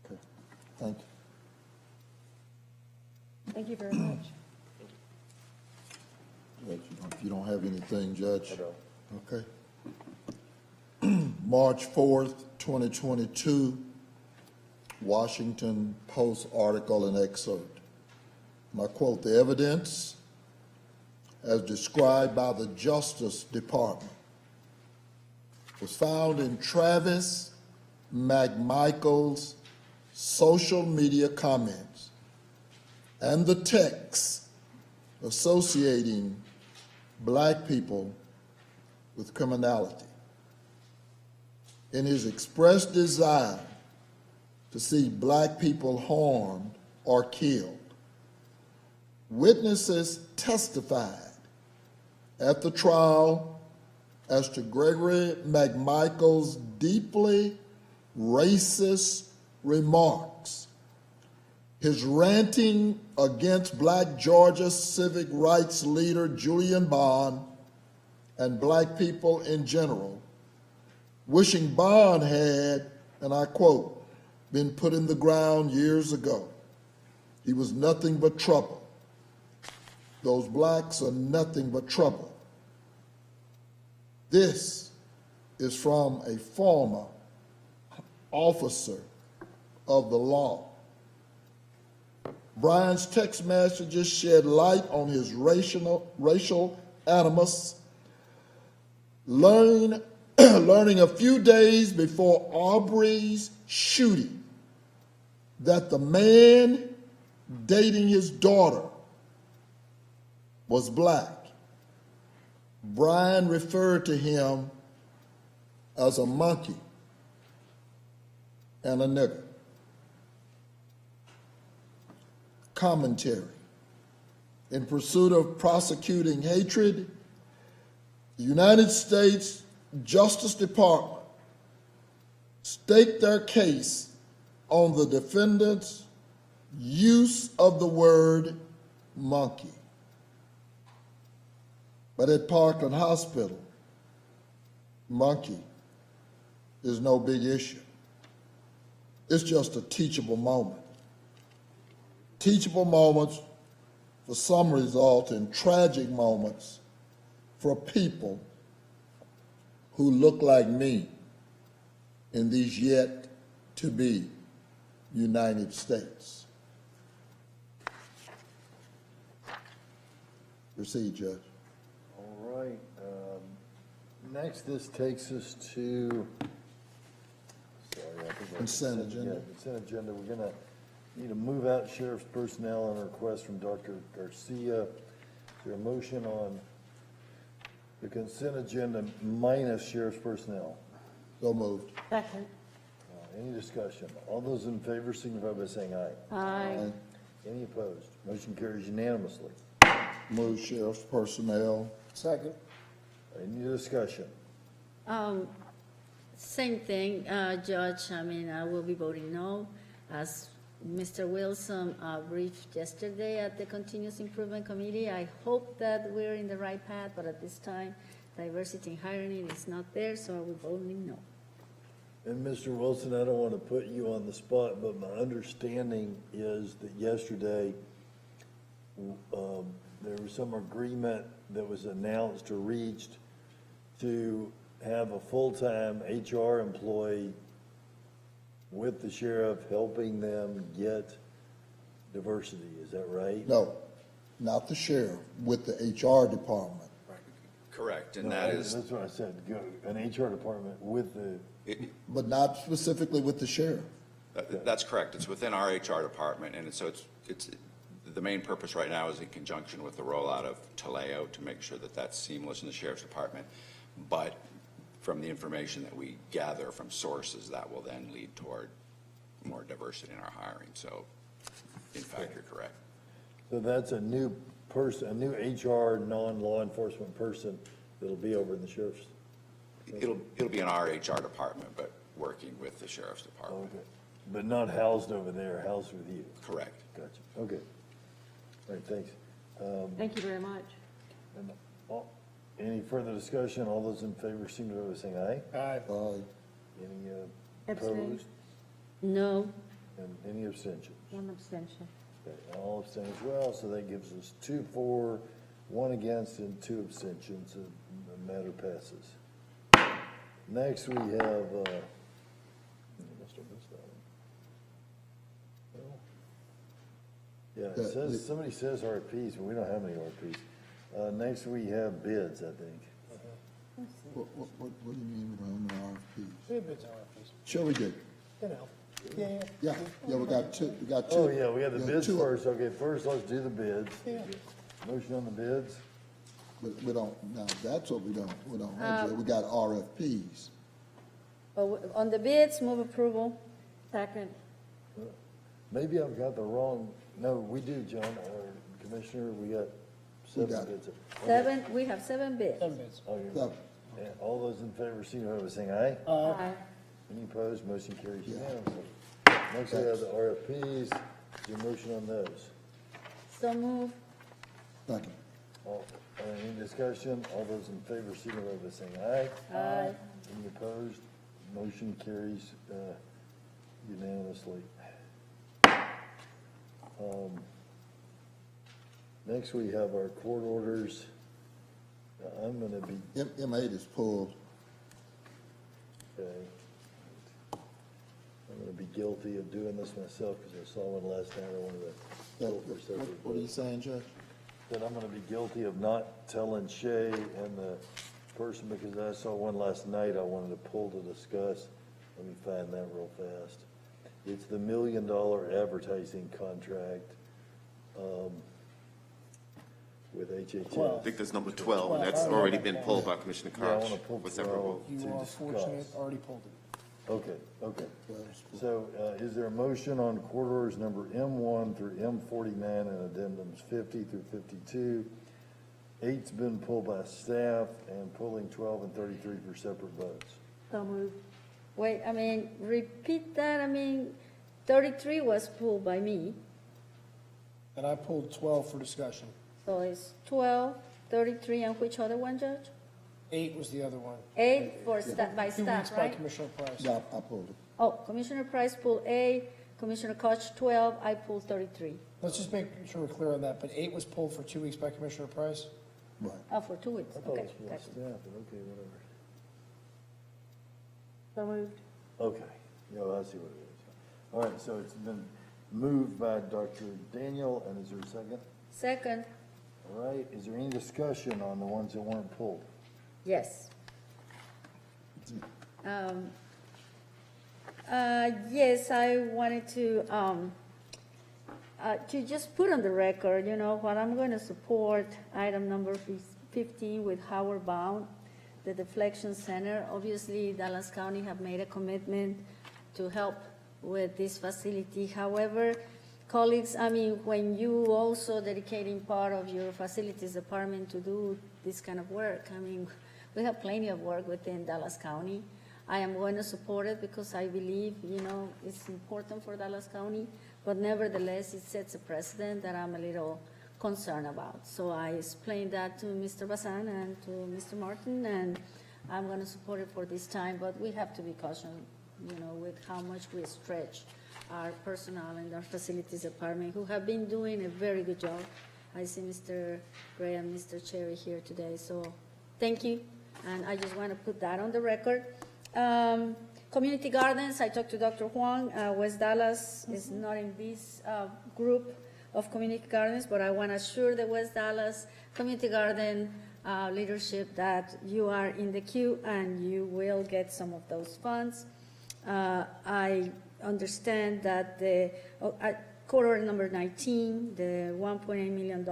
Okay. Thank you. Thank you very much. Judge, if you don't have anything, Judge. Okay. March 4th, 2022, Washington Post article and excerpt. And I quote, "The evidence as described by the Justice Department was found in Travis McMichael's social media comments and the text associating black people with criminality. In his expressed desire to see black people harmed or killed, witnesses testified at the trial as to Gregory McMichael's deeply racist remarks, his ranting against black Georgia civic rights leader Julian Bond and black people in general, wishing Bond had, and I quote, been put in the ground years ago. He was nothing but trouble. Those blacks are nothing but trouble. This is from a former officer of the law. Brian's text messages shed light on his racial animus, learning a few days before Aubrey's shooting that the man dating his daughter was black. Brian referred to him as a monkey and a nigger. Commentary. In pursuit of prosecuting hatred, the United States Justice Department staked their case on the defendant's use of the word monkey. But at Parkland Hospital, monkey is no big issue. It's just a teachable moment. Teachable moments for some result in tragic moments for people who look like me in these yet to be United States. Proceed, Judge. All right. Next, this takes us to, Consent agenda. Consent agenda. We're gonna need to move out sheriff's personnel on a request from Dr. Garcia. Is there a motion on the consent agenda minus sheriff's personnel? So moved. Second. Any discussion? All those in favor signify by saying aye. Aye. Any opposed? Motion carries unanimously. Move sheriff's personnel. Second. Any discussion? Same thing, Judge, I mean, I will be voting no. As Mr. Wilson briefed yesterday at the Continuous Improvement Committee, I hope that we're in the right path, but at this time, diversity in hiring is not there, so I will vote no. And Mr. Wilson, I don't want to put you on the spot, but my understanding is that yesterday, there was some agreement that was announced or reached to have a full-time HR employee with the sheriff helping them get diversity. Is that right? No, not the sheriff, with the HR department. Correct, and No, that is, That's what I said, an HR department with the, But not specifically with the sheriff. that's correct. It's within our HR department, and so it's, the main purpose right now is in conjunction with the rollout of Taleo to make sure that that's seamless in the sheriff's department. But from the information that we gather from sources, that will then lead toward more diversity in our hiring. So, in fact, you're correct. so that's a new person, a new HR, non-law enforcement person that'll be over in the sheriff's. It'll be in our HR department, but working with the sheriff's department. Okay, but not housed over there, housed with you. Correct. Gotcha, okay. All right, thanks. Thank you very much. And any further discussion? All those in favor signify by saying aye. Aye. Aye. Any Abstain. opposed? No. And any abstentions? One abstention. Okay, all abstain as well, so that gives us 2 for, 1 against, and 2 abstentions. The matter passes. Next, we have, I must have missed that one. Well, yeah, it says, somebody says RFPs, but we don't have any RFPs. Next, we have bids, I think. What do you mean we don't have any RFPs? We have bids on RFPs. Sure we do. You know. Yeah. Yeah, we got two. Oh, yeah, we got the Yeah, bids two. first. Okay, first, let's do the bids. Yeah. Motion on the bids? But we don't, now, that's what we don't have, Jay. We got RFPs. On the bids, move approval. Second. Maybe I've got the wrong, no, we do, John, or Commissioner, we got We 7 got bids. Seven, we have 7 bids. 7 bids. Oh, you're- Seven. yeah, all those in favor, signify by saying aye. Aye. Any opposed, motion carries unanimously. Next, we have the RFPs. Your motion on those? So move. Second. Any discussion? All those in favor, signify by saying aye. Aye. Any opposed? Motion carries unanimously. Next, we have our court orders. I'm going to be, M8 is pulled. okay. I'm going to be guilty of doing this myself because I saw one last night. I wanted to vote for separate What are you votes. saying, Judge? That I'm going to be guilty of not telling Shay and the person, because I saw one last night I wanted to pull to discuss. Let me find that real fast. It's the $1 million advertising contract with HHS. I think that's number 12, and that's already been pulled by Commissioner Yeah, I Koch want to pull for several 12 votes. You to are discuss. fortunate, already pulled it. Okay. So is there a motion on court orders number M1 through M49 and addendums 50 through 52? 8's been pulled by staff, and pulling 12 and 33 for separate votes. So move. Wait, repeat that. 33 was pulled by me. And I pulled 12 for discussion. So it's 12, 33, and which other one, Judge? 8 was the other one. 8 for by 2 staff, weeks by right? Commissioner Price. Yeah, I pulled it. Oh, Commissioner Price pulled 8, Commissioner Koch 12, I pulled 33. Let's just make sure we're clear on that, but 8 was pulled for 2 weeks by Commissioner Price? Right. Oh, for 2 weeks, I thought okay, it was gotcha. for staff, but okay, whatever. So moved. Okay, yeah, well, I see what it is. All right, so it's been moved by Dr. Daniel, and is there a second? Second, All right, is there any discussion on the ones that weren't pulled? yes. Yes, I wanted to just put on the record, what I'm going to support, item number 15 with Howard Bound, the deflection center. Obviously, Dallas County have made a commitment to help with this facility. However, colleagues, when you also dedicating part of your facilities department to do this kind of work, we have plenty of work within Dallas County. I am going to support it because I believe, it's important for Dallas County, but nevertheless, it sets a precedent that I'm a little concerned about. So I explained that to Mr. Bazan and to Mr. Martin, and I'm going to support it for this time, but we have to be cautious, with how much we stretch our personnel and our facilities department, who have been doing a very good job. I see Mr. Gray and Mr. Cherry here today, so thank you. And I just want to put that on the record. Community gardens, I talked to Dr. Huang. West Dallas is not in this group of community gardens, but I want to assure the West Dallas Community Garden leadership that you are in the queue and you will get some of those funds. I understand that the court order number 19, the $1.8 million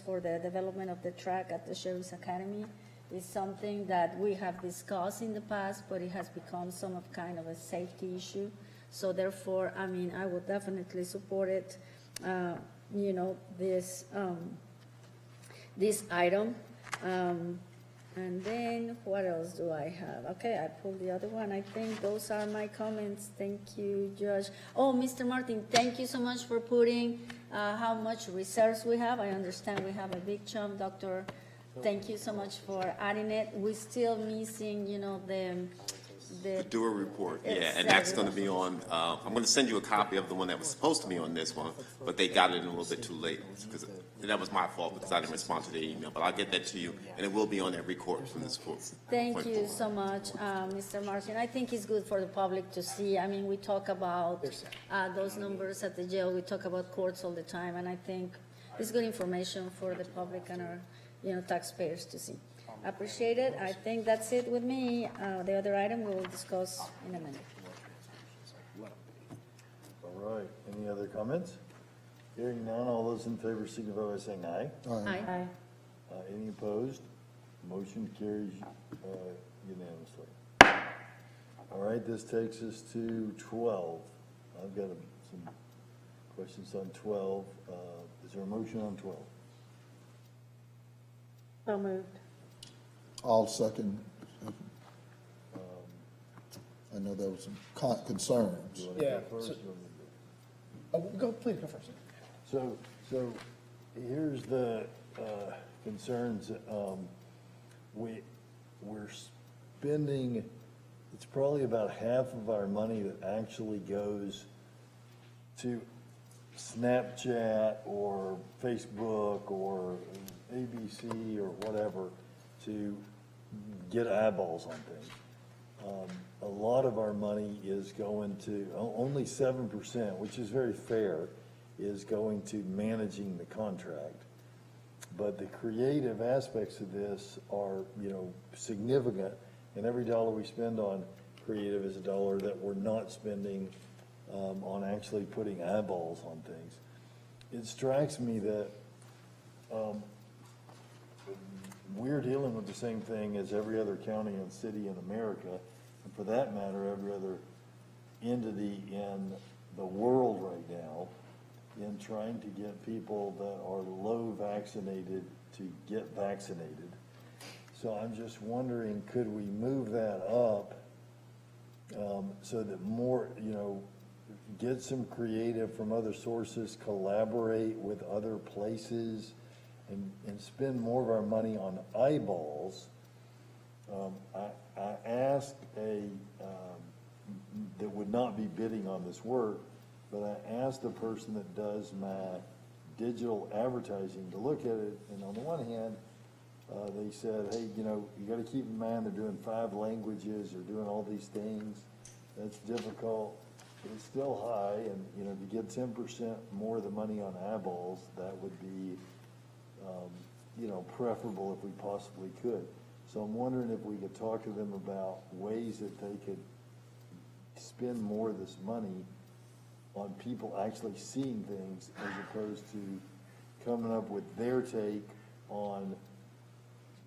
for the development of the track at the Sheriff's Academy, is something that we have discussed in the past, but it has become some of kind of a safety issue. So therefore, I would definitely support it, this item. And then what else do I have? Okay, I pulled the other one. I think those are my comments. Thank you, Judge. Oh, Mr. Martin, thank you so much for putting how much reserves we have. I understand we have a big chunk, Doctor. Thank you so much for adding it. We're still missing, The DULY report, yeah, and that's going to be on, I'm going to send you a copy of the one that was supposed to be on this one, but they got it in a little bit too late, because that was my fault, because I didn't respond to their email, but I'll get that to you, and it will be on that report from this court. Thank you so much, Mr. Martin. I think it's good for the public to see. We talk about those numbers at the jail. We talk about courts all the time, and I think it's good information for the public and our, taxpayers to see. I appreciate it. I think that's it with me. The other item we will discuss in a minute. All right, any other comments? Hearing none, all those in favor signify by saying aye. Aye. Any opposed? Motion carries unanimously. All right, this takes us to 12. I've got some questions on 12. Is there a motion on 12? So moved. I'll second. I know there were some concerns. Do you want to Yeah, go first? so- or you want me to go? Please go first. So here's the concerns. We're spending, it's probably about half of our money that actually goes to Snapchat or Facebook or ABC or whatever to get eyeballs on things. A lot of our money is going to, only 7%, which is very fair, is going to managing the contract. But the creative aspects of this are, significant, and every dollar we spend on creative is a dollar that we're not spending on actually putting eyeballs on things. It strikes me that we're dealing with the same thing as every other county and city in America, and for that matter, every other entity in the world right now, in trying to get people that are low vaccinated to get vaccinated. So I'm just wondering, could we move that up so that more, get some creative from other sources, collaborate with other places, and spend more of our money on eyeballs? I asked that would not be bidding on this work, but I asked the person that does my digital advertising to look at it, and on the one hand, they said, hey, you gotta keep in mind they're doing 5 languages, they're doing all these things, that's difficult, but it's still high, and, to get 10% more of the money on eyeballs, that would be, preferable if we possibly could. So I'm wondering if we could talk to them about ways that they could spend more of this money on people actually seeing things as opposed to coming up with their take on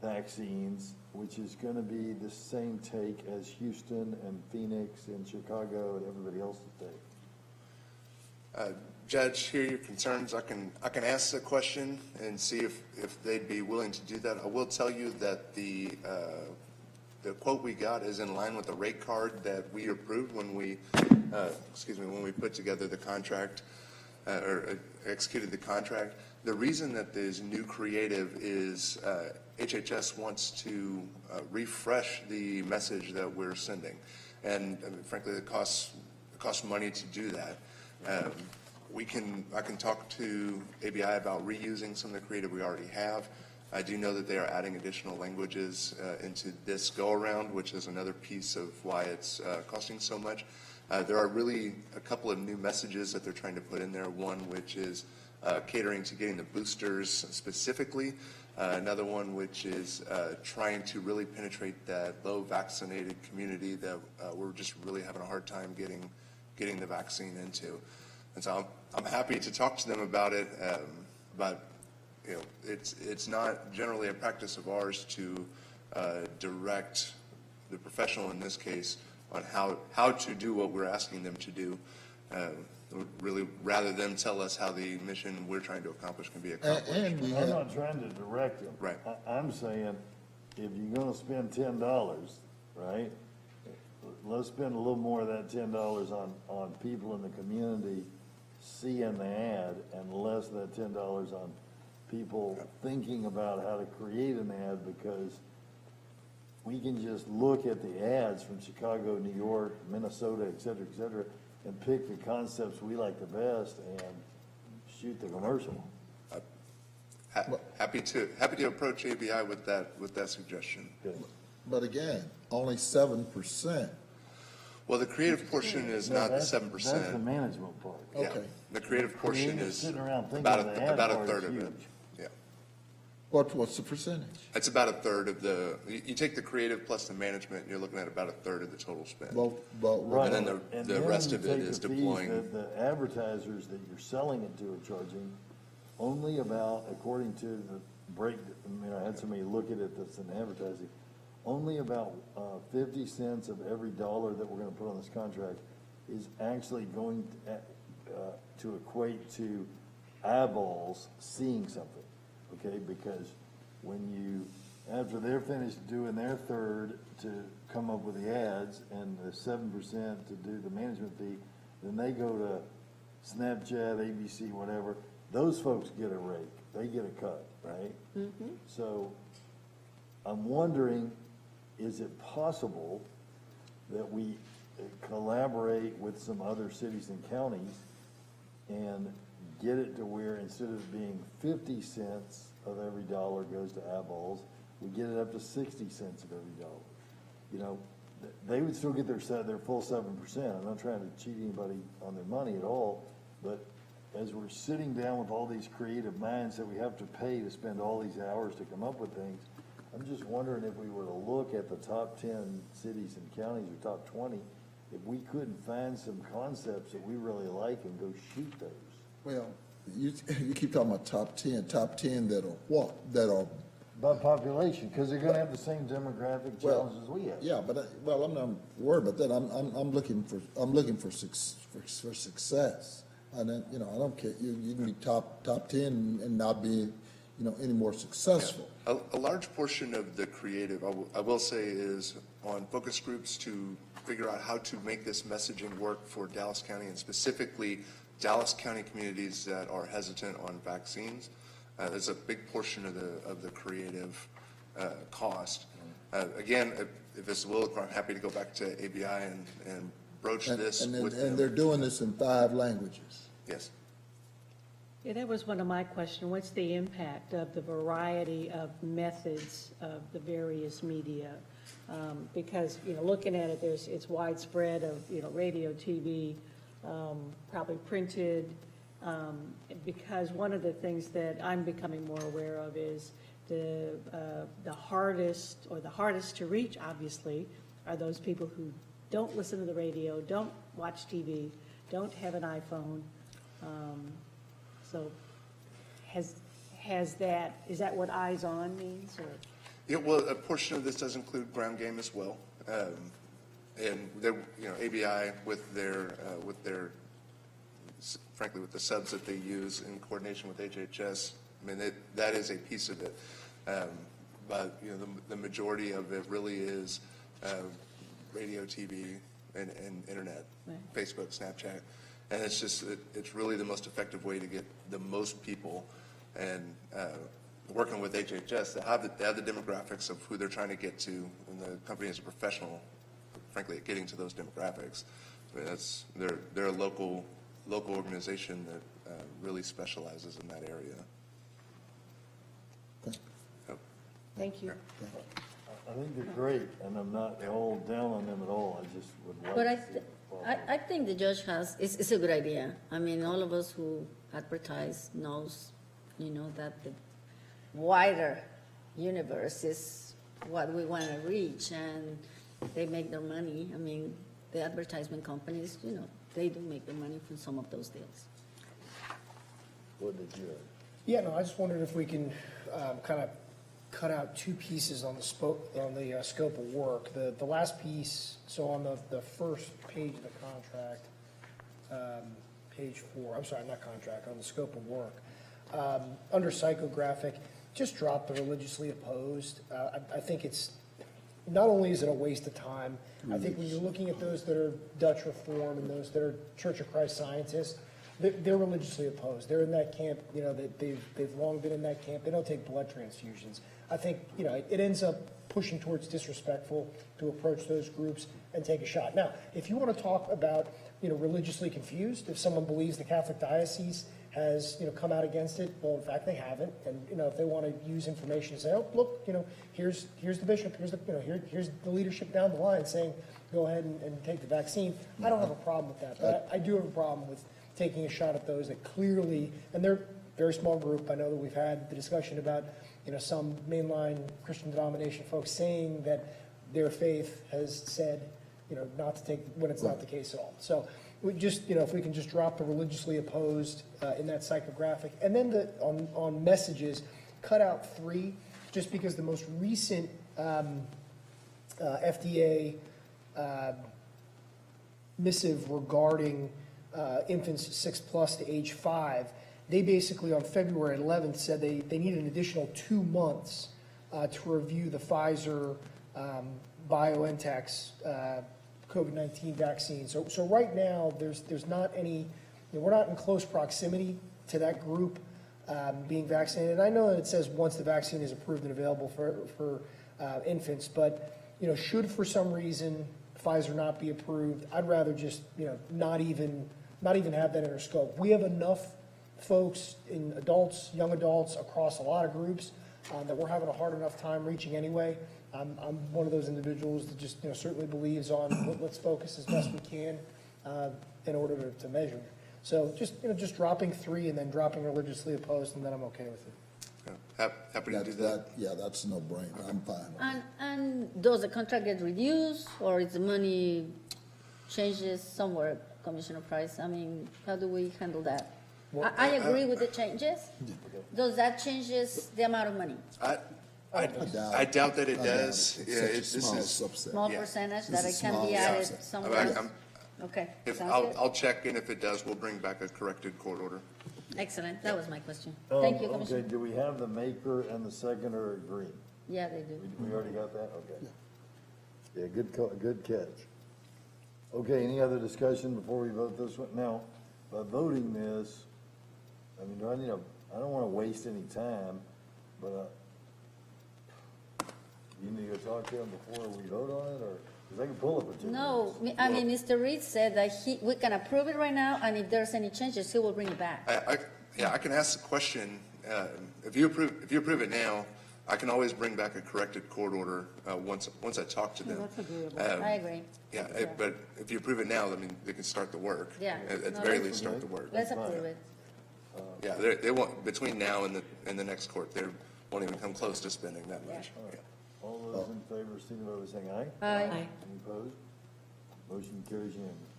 vaccines, which is going to be the same take as Houston and Phoenix and Chicago and everybody else's take. Judge, hear your concerns. I can ask the question and see if they'd be willing to do that. I will tell you that the quote we got is in line with the rate card that we approved when we put together the contract or executed the contract. The reason that there's new creative is HHS wants to refresh the message that we're sending, and frankly, it costs money to do that. I can talk to ABI about reusing some of the creative we already have. I do know that they are adding additional languages into this go-around, which is another piece of why it's costing so much. There are really a couple of new messages that they're trying to put in there. One, which is catering to getting the boosters specifically. Another one, which is trying to really penetrate that low vaccinated community that we're just really having a hard time getting the vaccine into. And so I'm happy to talk to them about it, but it's not generally a practice of ours to direct the professional in this case on how to do what we're asking them to do. Really, rather than tell us how the mission we're trying to accomplish can be accomplished. I'm not trying to direct them. Right. I'm saying, if you're gonna spend $10, right, let's spend a little more of that $10 on people in the community seeing the ad, and less of that $10 on people thinking about how to create an ad, because we can just look at the ads from Chicago, New York, Minnesota, et cetera, and pick the concepts we like the best and shoot the commercial. Happy to approach ABI with that suggestion. But again, only 7%. Well, the creative portion is not the 7%. That's the management part. Yeah. Okay. The creative portion is Sitting around thinking about of the ad about a part third is of it. huge. Yeah. What's the percentage? It's about a third of you take the creative plus the management, you're looking at about a third of the total spend. Right. And then the rest of it you is take the fees deploying. that the advertisers that you're selling it to are charging only about, according to the break, I had somebody look at it that's in advertising, only about 50 cents of every dollar that we're gonna put on this contract is actually going to equate to eyeballs seeing something, okay? Because when you, after they're finished doing their third to come up with the ads and the 7% to do the management fee, then they go to Snapchat, ABC, whatever, those folks get a rake, they get a cut, right? Mm-hmm. So I'm wondering, is it possible that we collaborate with some other cities and counties and get it to where instead of being 50 cents of every dollar goes to eyeballs, we get it up to 60 cents of every dollar? You know, they would still get their full 7%. I'm not trying to cheat anybody on their money at all, but as we're sitting down with all these creative minds that we have to pay to spend all these hours to come up with things, I'm just wondering if we were to look at the top 10 cities and counties or top 20, if we couldn't find some concepts that we really like and go shoot those. Well, you keep talking about top 10 that are what? That are. By population, because they're gonna have the same demographic challenges we have. Yeah, but, I'm not worried about that. I'm looking for success. And then, I don't care, you can be top 10 and not be, any more successful. Yeah. A large portion of the creative, I will say, is on focus groups to figure out how to make this messaging work for Dallas County, and specifically Dallas County communities that are hesitant on vaccines. There's a big portion of the creative cost. Again, if it's will, I'm happy to go back to ABI and broach this with them. And they're doing this in 5 languages. Yes. Yeah, that was one of my questions. What's the impact of the variety of methods of the various media? Because, looking at it, it's widespread of, radio, TV, probably printed, because one of the things that I'm becoming more aware of is the hardest to reach, obviously, are those people who don't listen to the radio, don't watch TV, don't have an iPhone. So is that what Eyes On means, or? Yeah, well, a portion of this does include ground game as well. And they're, ABI with their frankly, with the subs that they use in coordination with HHS, that is a piece of it. But, the majority of it really is radio, TV, and internet, right. Facebook, Snapchat. And it's just, it's really the most effective way to get the most people. And working with HHS, they have the demographics of who they're trying to get to, and the company is a professional, frankly, at getting to those demographics. They're a local organization that really specializes in that area. Thank you. I think they're great, and I'm not all down on them at all. I just would like But to see it. I think the judge it's a good idea. I mean, all of us who advertise knows, that the wider universe is what we want to reach, and they make their money. I mean, the advertisement companies, they do make their money from some of those deals. What did you? Yeah, no, I just wondered if we can kind of cut out 2 pieces on the scope of work. The last piece, so on the first page of the contract, page 4, I'm sorry, not contract, on the scope of work, under psychographic, just drop the religiously opposed. I think it's, not only is it a waste of time, I think when you're looking at those that are Dutch Reform and those that are Church of Christ scientists, they're religiously opposed. They're in that camp, they've long been in that camp. They don't take blood transfusions. I think, it ends up pushing towards disrespectful to approach those groups and take a shot. Now, if you want to talk about, religiously confused, if someone believes the Catholic diocese has, come out against it, well, in fact, they haven't. And, if they want to use information to say, oh, look, here's the bishop, here's the leadership down the line saying, go ahead and take the vaccine. I don't have a problem with that, but I do have a problem with taking a shot at those that clearly, and they're a very small group. I know that we've had the discussion about, some mainline Christian denomination folks saying that their faith has said, not to take, when it's not the case at all. So we just, if we can just drop the religiously opposed in that psychographic, and then on messages, cut out 3, just because the most recent FDA missive regarding infants 6+ to age 5, they basically on February 11th said they need an additional 2 months to review the Pfizer BioNTech's COVID-19 vaccine. So right now, there's not any, we're not in close proximity to that group being vaccinated. And I know that it says once the vaccine is approved and available for infants, but should for some reason Pfizer not be approved, I'd rather just not even have that in our scope. We have enough folks in adults, young adults across a lot of groups that we're having a hard enough time reaching anyway. I'm one of those individuals that just certainly believes on let's focus as best we can in order to measure. So just dropping 3 and then dropping religiously opposed, and then I'm okay with it. Yeah, happy to do that. Yeah, that's a no-brainer. I'm fine with it. And does the contract get reduced, or is the money changes somewhere, Commissioner Price? I mean, how do we handle that? I agree with the changes. Does that changes the amount of money? I doubt that it does. Yeah, this is Small percentage that it can be added somewhere else? Okay. I'll check, and if it does, we'll bring back a corrected court order. Excellent. That was my question. Thank you, Commissioner. Okay, do we have the maker and the seconder agree? Yeah, they do. We already got that? Okay. Yeah, good catch. Okay, any other discussion before we vote this one? Now, by voting this, I mean, I don't want to waste any time, but you need to talk to him before we vote on it, or, because I can pull it for 2 minutes. No, I mean, Mr. Reed said that we can approve it right now, and if there's any changes, he will bring it back. I can ask the question. If you approve it now, I can always bring back a corrected court order once I talk to them. That's agreeable. I agree. Yeah, but if you approve it now, I mean, they can start the work. Yeah. At the very least, start the work. Let's approve it. Yeah, they won't, between now and the next court, they won't even come close to spending that much. Yeah. All those in favor, signify by saying aye. Aye. Any opposed? Motion carries unanimously.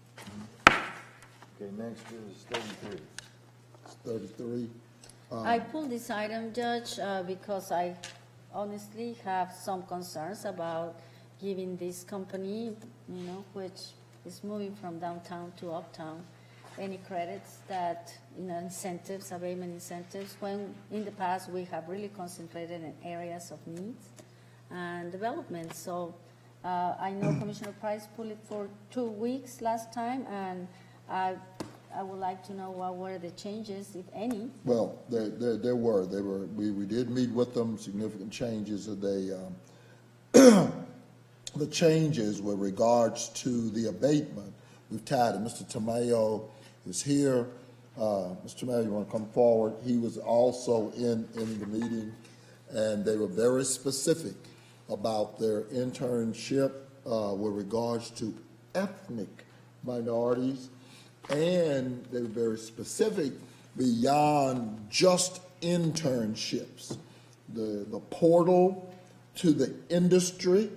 Okay, next is 33. 33. I pulled this item, Judge, because I honestly have some concerns about giving this company, which is moving from downtown to uptown, any credits that, incentives, abatement incentives, when in the past we have really concentrated in areas of needs and development. So I know Commissioner Price pulled it for 2 weeks last time, and I would like to know what were the changes, if any. Well, there were. We did meet with them, significant changes. The changes with regards to the abatement, we've tied it. Mr. Tamayo is here. Mr. Tamayo, you want to come forward? He was also in the meeting, and they were very specific about their internship with regards to ethnic minorities, and they were very specific beyond just internships. The portal to the industry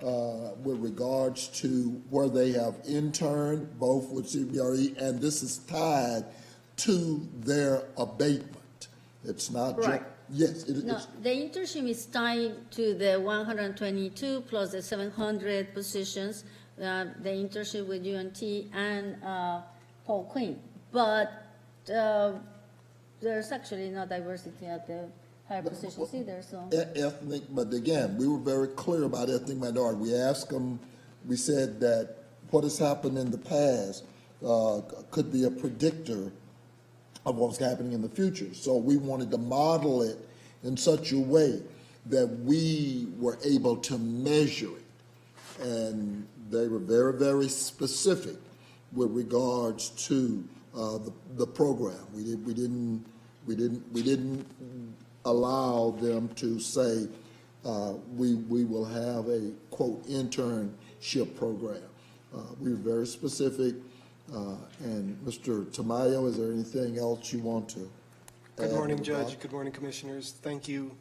with regards to where they have interned, both with CBRE, and this is tied to their abatement. It's not just, yes. No, the internship is tied to the 122 plus the 700 positions, the internship with UNT and Paul Quinn. But there's actually no diversity at the higher positions either, so. Ethnic, but again, we were very clear about ethnic minority. We asked them, we said that what has happened in the past could be a predictor of what's happening in the future. So we wanted to model it in such a way that we were able to measure it. And they were very, very specific with regards to the program. We didn't allow them to say we will have a quote internship program. We were very specific. And Mr. Tamayo, is there anything else you want to add? Good morning, Judge. Good morning, Commissioners. Thank you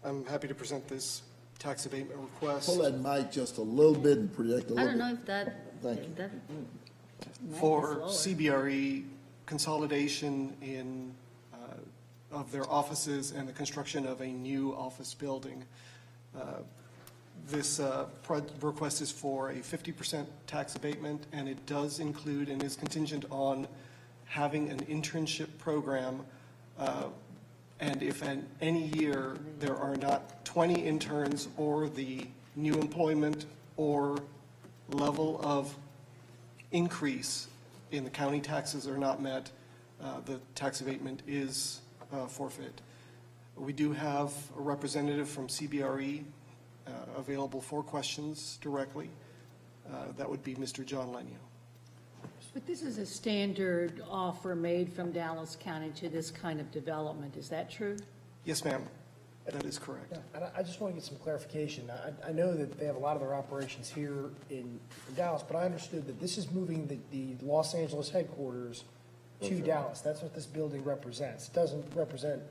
I'm happy to present this tax abatement request Pull that mic just a little bit and project a I little don't know bit. if that, Thank you. that. for CBRE consolidation in, of their offices and the construction of a new office building. This request is for a 50% tax abatement, and it does include and is contingent on having an internship program. And if in any year there are not 20 interns or the new employment or level of increase in the county taxes are not met, the tax abatement is forfeit. We do have a representative from CBRE available for questions directly. That would be Mr. John Lenio. But this is a standard offer made from Dallas County to this kind of development. Is that true? Yes, ma'am. That is correct. Yeah, and I just want to get some clarification. I know that they have a lot of their operations here in Dallas, but I understood that this is moving the Los Angeles headquarters to Dallas. That's what this building represents. It doesn't represent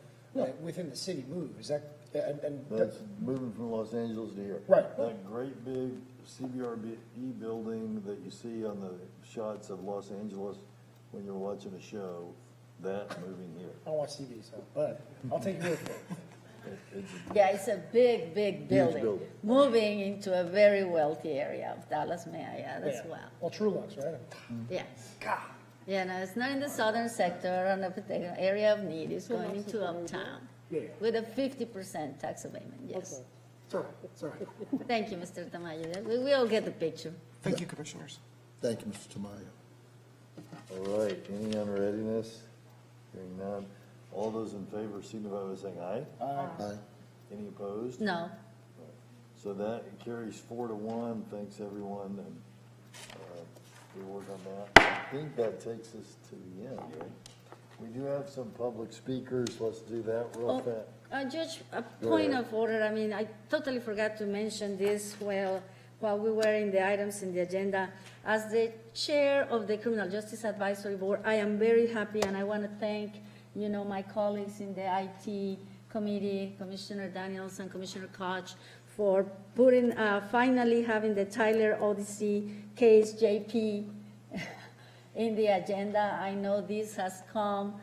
within the city move. Is that, That's moving from Los Angeles to here. Right. That great big CBRE building that you see on the shots of Los Angeles when you're watching a show, that moving here. I don't watch TV, so, but I'll take your word for it. Yeah, it's a big, big building, building. moving into a very wealthy area of Dallas, yeah, that's Yeah. well. Well, Trulux, right? Yes. Yeah, no, it's not in the southern sector, on a particular area of need, it's going into uptown with a 50% tax abatement, yes. It's all right, it's all right. Thank you, Mr. Tamayo. We all get the picture. Thank you, Commissioners. Thank you, Mr. Tamayo. All right, any unreadiness? Hearing none. All those in favor signify by saying aye. Aye. Any opposed? No. So that carries 4-1. Thanks, everyone, and we work on that. I think that takes us to the end, right? We do have some public speakers. Let's do that real fast. Judge, a point of order. I mean, I totally forgot to mention this while we were in the items in the agenda. As the chair of the Criminal Justice Advisory Board, I am very happy, and I want to thank, my colleagues in the IT committee, Commissioner Daniels and Commissioner KOCH, for putting, finally having the Tyler Odyssey case, JP, in the agenda. I know this has come.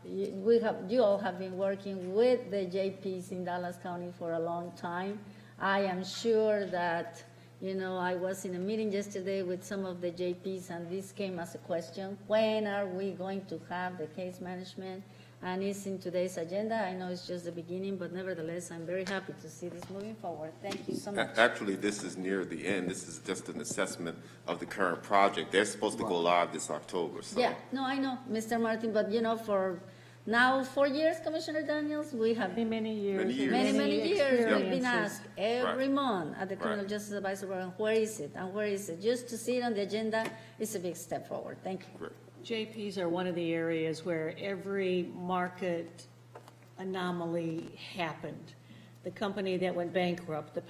You all have been working with the JPs in Dallas County for a long time. I am sure that, I was in a meeting yesterday with some of the JPs, and this came as a question: when are we going to have the case management? And it's in today's agenda. I know it's just the beginning, but nevertheless, I'm very happy to see this moving forward. Thank you so much. Actually, this is near the end. This is just an assessment of the current project. They're supposed to go live this October, so. Yeah, no, I know, Mr. Martin, but for now 4 years, Commissioner Daniels, we have Many years. many years. Yep. We've been asked every Right. month at the Criminal Right. Justice Advisory Board, where is it and where is it? Just to see it on the agenda is a big step forward. Thank you. Great. JPs are one of the areas where every market anomaly happened. The company that went bankrupt, the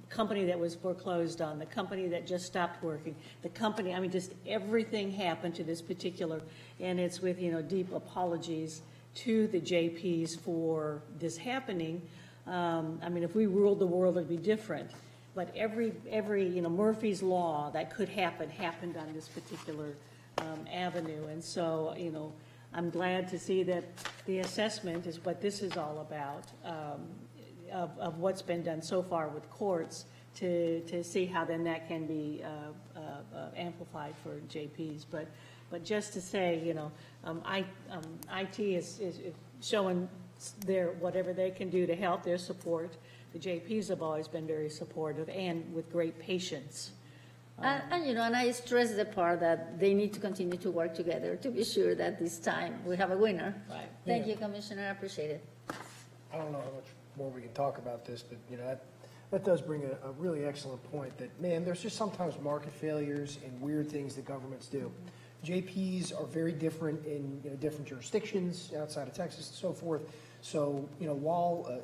company that was foreclosed on, the company that just stopped working, the company, just everything happened to this particular, and it's with, deep apologies to the JPs for this happening. If we ruled the world, it'd be different. But every Murphy's Law that could happen, happened on this particular avenue. And so, I'm glad to see that the assessment is what this is all about, of what's been done so far with courts, to see how then that can be amplified for JPs. But just to say, IT is showing whatever they can do to help their support. The JPs have always been very supportive and with great patience. And I stress the part that they need to continue to work together to be sure that this time we have a winner. Right. Thank you, Commissioner. I appreciate it. I don't know how much more we can talk about this, but, that does bring a really excellent point that, man, there's just sometimes market failures and weird things that governments do. JPs are very different in, different jurisdictions outside of Texas and so forth. So, while,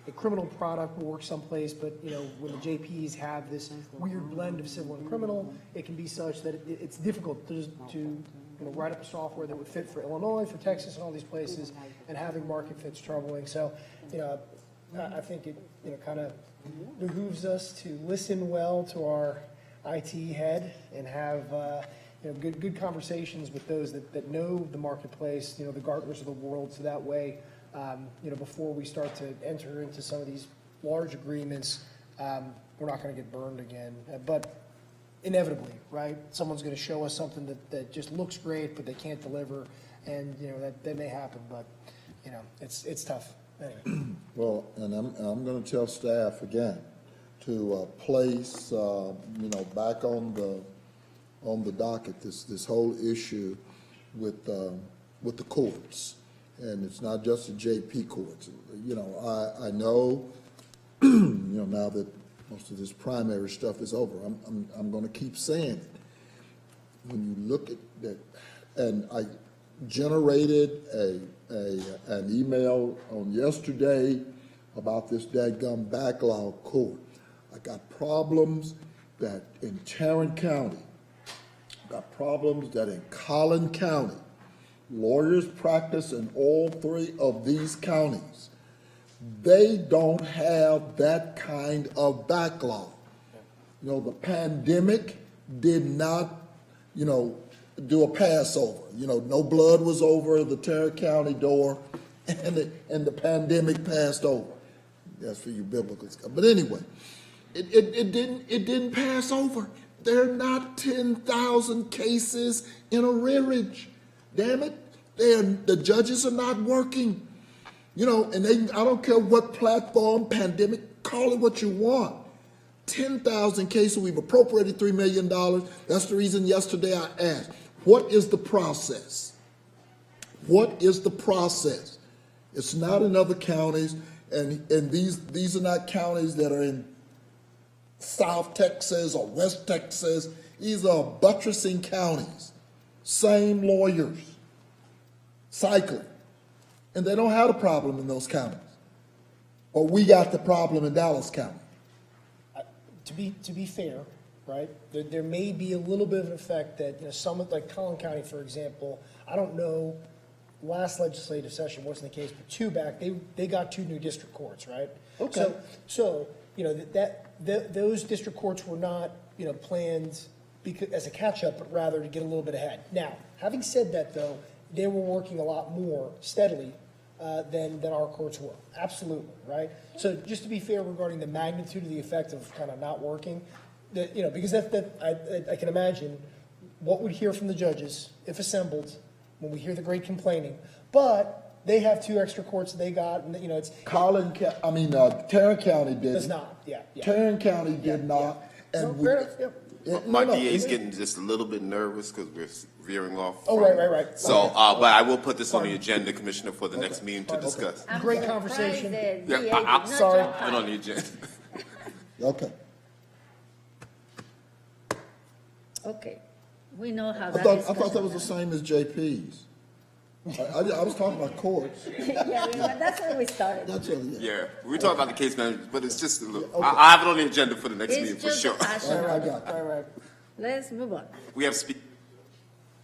a criminal product will work someplace, but, when the JPs have this weird blend of civil and criminal, it can be such that it's difficult to write up a software that would fit for Illinois, for Texas, and all these places, and having market fit's troubling. So, I think it, kind of behooves us to listen well to our IT head and have, good conversations with those that know the marketplace, the Gartners of the world, so that way, before we start to enter into some of these large agreements, we're not going to get burned again. But inevitably, right, someone's going to show us something that just looks great, but they can't deliver, and, that may happen, but, it's tough. Anyway. Well, and I'm going to tell staff again to place, back on the docket this whole issue with the courts, and it's not just the JP courts. I know, now that most of this primary stuff is over, I'm going to keep saying it. When you look at that, and I generated an email on yesterday about this dadgum backlog court. I got problems that in Tarrant County, got problems that in Collin County. Lawyers practice in all three of these counties. They don't have that kind of backlog. The pandemic did not, do a Passover. No blood was over the Tarrant County door, and the pandemic passed over. That's for you biblical stuff. But anyway, it didn't pass over. There are not 10,000 cases in arrearage. Damn it, the judges are not working. And I don't care what platform, pandemic, call it what you want. 10,000 cases, we've appropriated $3 million. That's the reason yesterday I asked, what is the process? What is the process? It's not in other counties, and these are not counties that are in South Texas or West Texas. These are buttressing counties, same lawyers, cycling, and they don't have a problem in those counties. Or we got the problem in Dallas County. To be fair, right, there may be a little bit of an effect that, some like Collin County, for example, I don't know, last legislative session wasn't the case, but two back, they got 2 new district courts, right? Okay. So those district courts were not, planned as a catch-up, but rather to get a little bit ahead. Now, having said that, though, they were working a lot more steadily than our courts were. Absolutely, right? So just to be fair regarding the magnitude of the effect of kind of not working, because I can imagine what we'd hear from the judges, if assembled, when we hear the great complaining. But they have 2 extra courts that they got, and it's Tarrant County did. Does not, yeah. Tarrant County did not. And No, fair enough, yeah. My DA's getting just a little bit nervous because we're veering off. Oh, right. So, but I will put this on the agenda, Commissioner, for the next meeting to discuss. Great conversation. Yeah, I'm sorry. Put it on the agenda. Okay. Okay, we know how I that thought that was the same as JP's. I was talking about courts. Yeah, that's where we started. That's what, Yeah, we talk about the case management, but it's just a little, I have it on the agenda for the next meeting for sure. All right. Let's move on. We have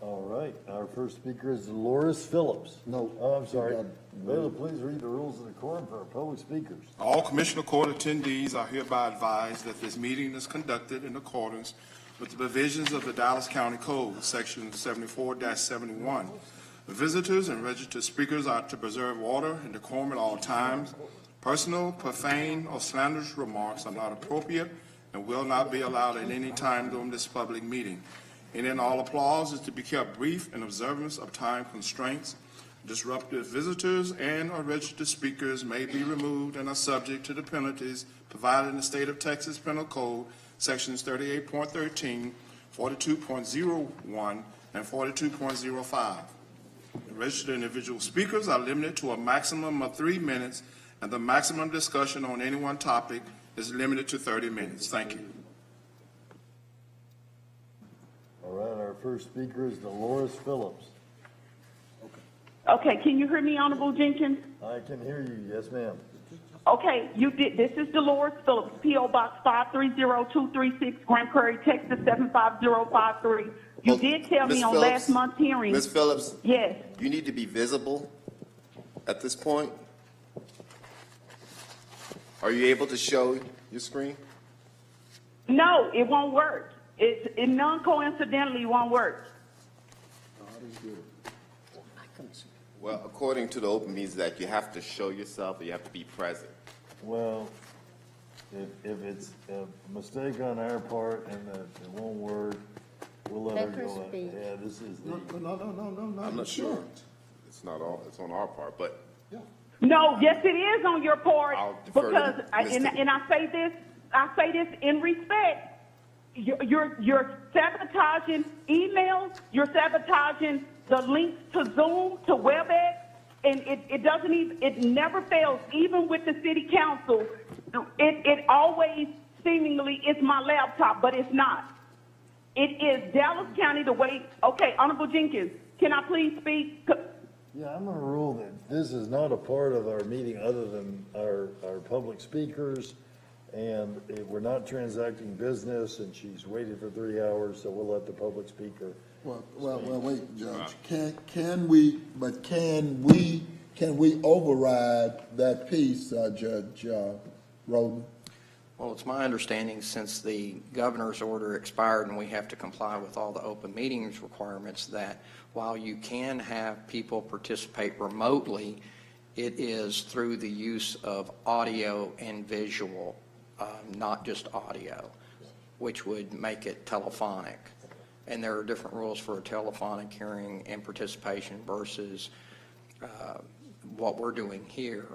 All right, our first speaker is Dolores Phillips. No. Oh, I'm sorry. Bailiff, please read the rules of the quorum for our public speakers. All Commissioner Court attendees are hereby advised that this meeting is conducted in accordance with the provisions of the Dallas County Code, Section 74-71. Visitors and registered speakers are to preserve order and decorum at all times. Personal, profane, or slanderous remarks are not appropriate and will not be allowed at any time during this public meeting. Any and all applause is to be kept brief in observance of time constraints. Disruptive visitors and or registered speakers may be removed and are subject to the penalties provided in the State of Texas Penal Code, Sections 38.13, 42.01, and 42.05. Registered individual speakers are limited to a maximum of 3 minutes, and the maximum discussion on any one topic is limited to 30 minutes. Thank you. All right, our first speaker is Dolores Phillips. Okay, can you hear me, Honorable Jenkins? I can hear you, yes, ma'am. Okay, this is Dolores Phillips, P.O. Box 530236, Grand Prairie, Texas 75053. You Well, did tell Ms. me on Phillips, last month's hearing. Ms. Phillips, Yes. you need to be visible at this point. Are you able to show your screen? No, it won't work. It non-coincidentally won't work. Well, according to the Open Meetings Act, you have to show yourself or you have to be present. Well, if it's a mistake on our part and that it won't work, we'll let her Let her go. speak. Yeah, this is the. No. I'm not sure. It's not all, it's on our part, but No, yes, it is on your part, I'll defer to because, and I say this in respect. You're sabotaging emails, you're sabotaging the links to Zoom, to WebEx, and it doesn't even, it never fails, even with the city council. It always seemingly is my laptop, but it's not. It is Dallas County the way, okay, Honorable Jenkins, can I please speak? Yeah, I'm gonna rule that this is not a part of our meeting other than our public speakers. And we're not transacting business and she's waited for 3 hours, so we'll let the public speaker. Well, wait, Judge. Can we override that piece, Judge Roden? Well, it's my understanding, since the governor's order expired and we have to comply with all the open meetings requirements, that while you can have people participate remotely, it is through the use of audio and visual, not just audio, which would make it telephonic. And there are different rules for a telephonic hearing and participation versus what we're doing here.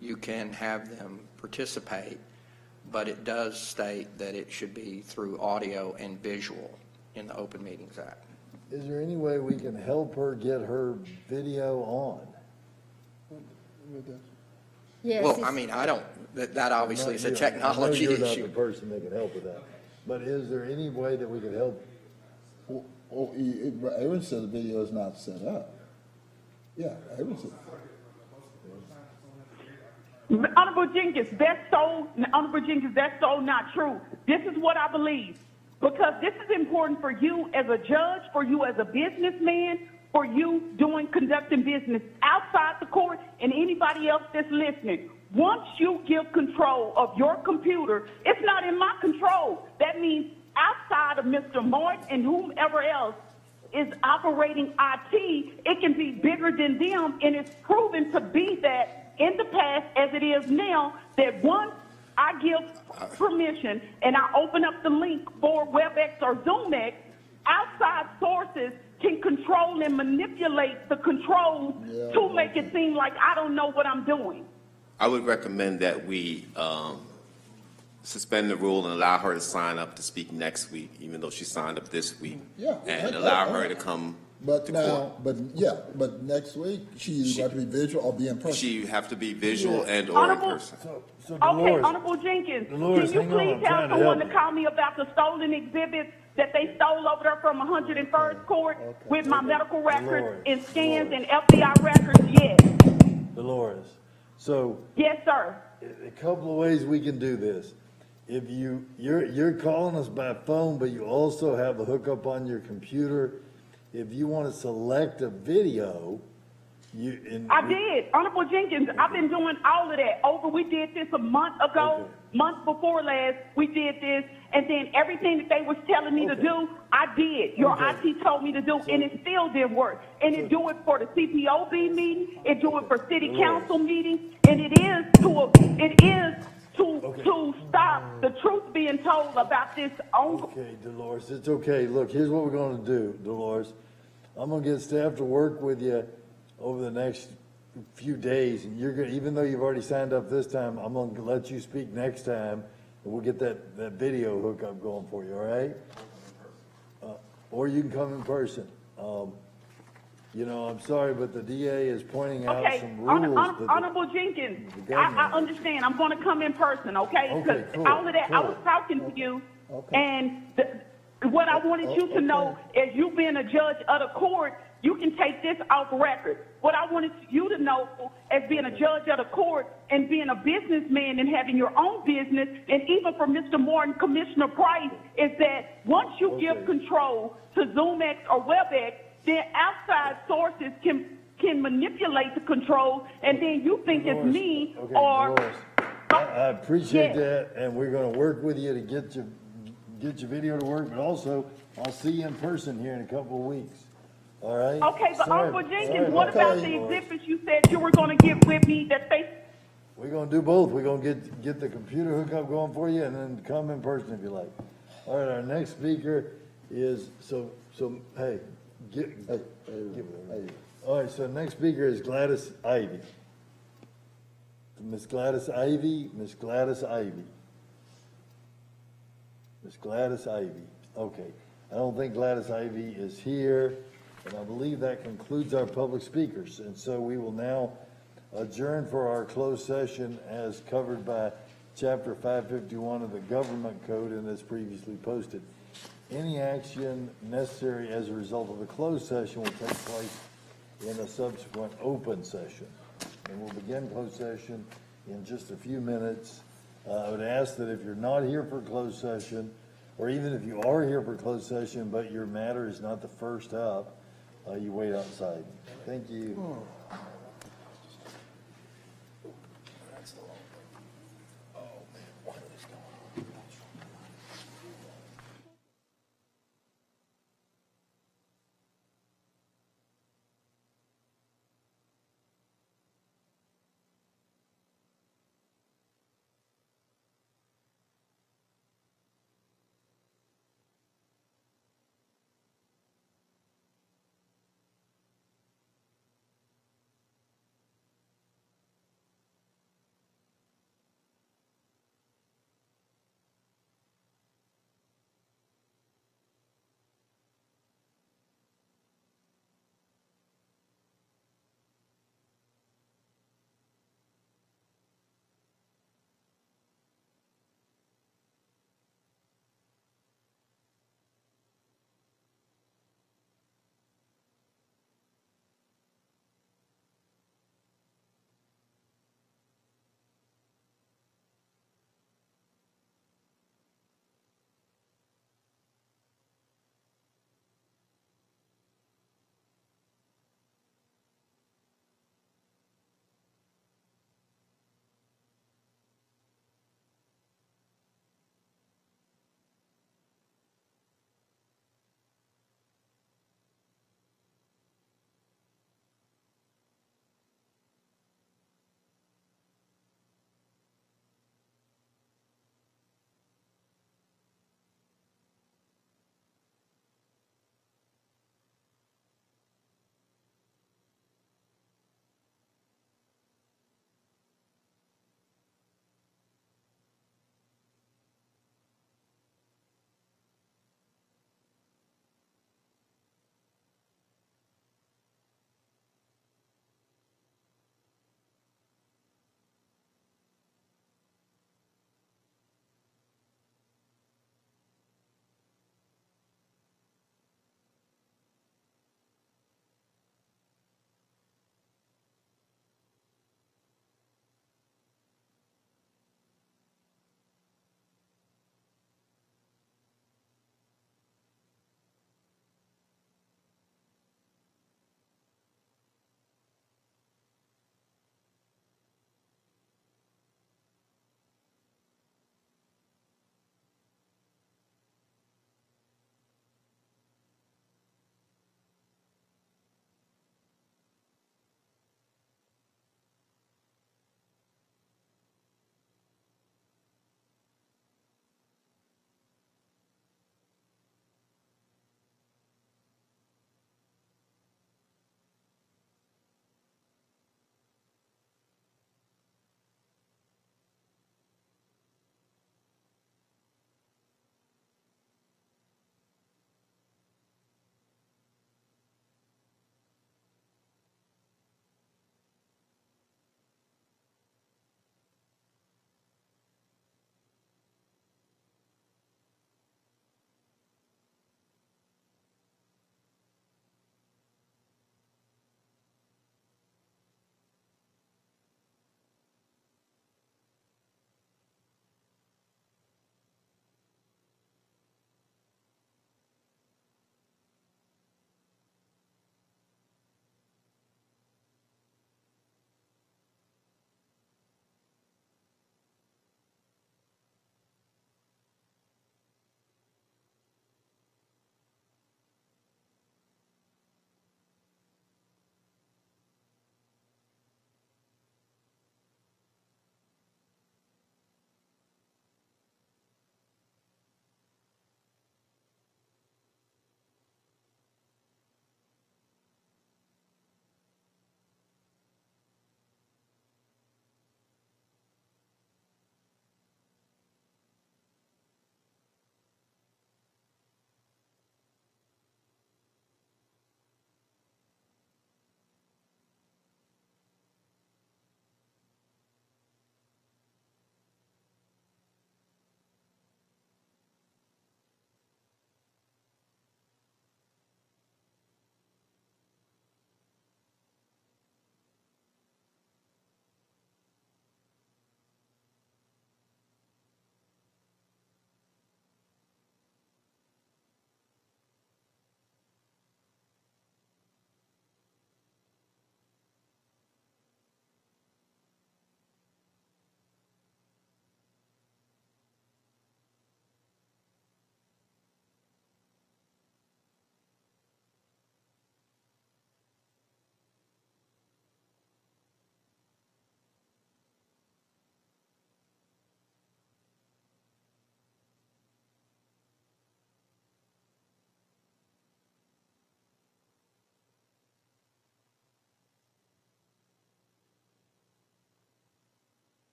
You can have them participate, but it does state that it should be through audio and visual in the Open Meetings Act. Is there any way we can help her get her video on? Yes, Well, it's- I mean, I don't, that obviously is a I know technology you're not issue. the person that can help with that, but is there any way that we could help? Aaron said the video is not set up. Yeah, Aaron said. Honorable Jenkins, that's so not true. This is what I believe, because this is important for you as a judge, for you as a businessman, for you conducting business outside the court, and anybody else that's listening. Once you give control of your computer, it's not in my control. That means outside of Mr. Martin and whomever else is operating IT, it can be bigger than them, and it's proven to be that in the past as it is now, that once I give permission and I open up the link for WebEx or ZoomX, outside sources can control and manipulate the controls to make it seem like I don't know what I'm doing. I would recommend that we suspend the rule and allow her to sign up to speak next week, even though she signed up this week. Yeah. And allow her to come But to now, court. but next week, she's got to be visual or be in person. She have to be visual and or in Honorable- person. So Okay, Dolores, Honorable Jenkins, Dolores, can you hang on, please I'm tell trying to someone help to call me about the stolen exhibits that they stole over there from 101st Court with my medical records Dolores, and scans and FBI records? Yes. Dolores, so Yes, sir. a couple of ways we can do this. If you're calling us by phone, but you also have a hookup on your computer. If you want to select a video, I did. Honorable Jenkins, I've been doing all of that. We did this a month ago, month before last, we did this, and then everything that they was telling me to do, I did. Your IT told me to do, and it still didn't work. And it do it for the CPOB meeting, it do it for city council meetings, and it is to stop the truth being told about this ongoing. Okay, Dolores, it's okay. Look, here's what we're gonna do, Dolores. I'm gonna get staff to work with you over the next few days, and you're gonna, even though you've already signed up this time, I'm gonna let you speak next time, and we'll get that video hookup going for you, all right? Or you can come in person. I'm sorry, but the DA is pointing out Okay, some rules. Honorable Jenkins, the I understand. I'm going to come in person, okay? Because cool, all of that, I cool. was talking to you, and what I wanted you to know is you being a judge of the court, you can take this off record. What I wanted you to know as being a judge of the court and being a businessman and having your own business, and even for Mr. Moore and Commissioner Price, is that once you give control to ZoomX or WebEx, then outside sources can manipulate the controls, and then you think it's me or... Dolores, I appreciate that, and we're gonna work with you to get your video to work, but also, I'll see you in person here in a couple of weeks. All right? Okay, but Sorry- Uncle Jenkins, sorry what about the Dolores. exhibits you said you were gonna get with me that they... We're gonna do both. We're gonna get the computer hookup going for you, and then come in person if you like. All right, our next speaker is, hey, all right, so next speaker is Gladys Ivy. Miss Gladys Ivy, Miss Gladys Ivy. Miss Gladys Ivy, okay. I don't think Gladys Ivy is here, and I believe that concludes our public speakers. And so we will now adjourn for our closed session as covered by Chapter 551 of the Government Code and as previously posted. Any action necessary as a result of the closed session will take place in a subsequent open session. And we'll begin closed session in just a few minutes. I would ask that if you're not here for closed session, or even if you are here for closed session, but your matter is not the first up, you wait outside. Thank you.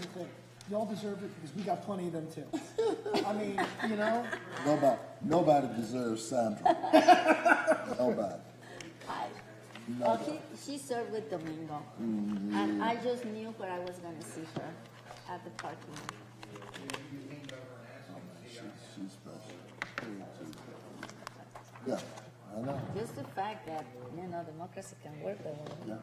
the thing. Y'all deserve it because we got plenty of them too. I mean, you know? Nobody deserves Sandra. Nobody. Oh, she served with Domingo. And I just knew where I was gonna see her, at the parking lot. She's special. Yeah, I know. Just the fact that, you know, democracy can work that way. Yeah.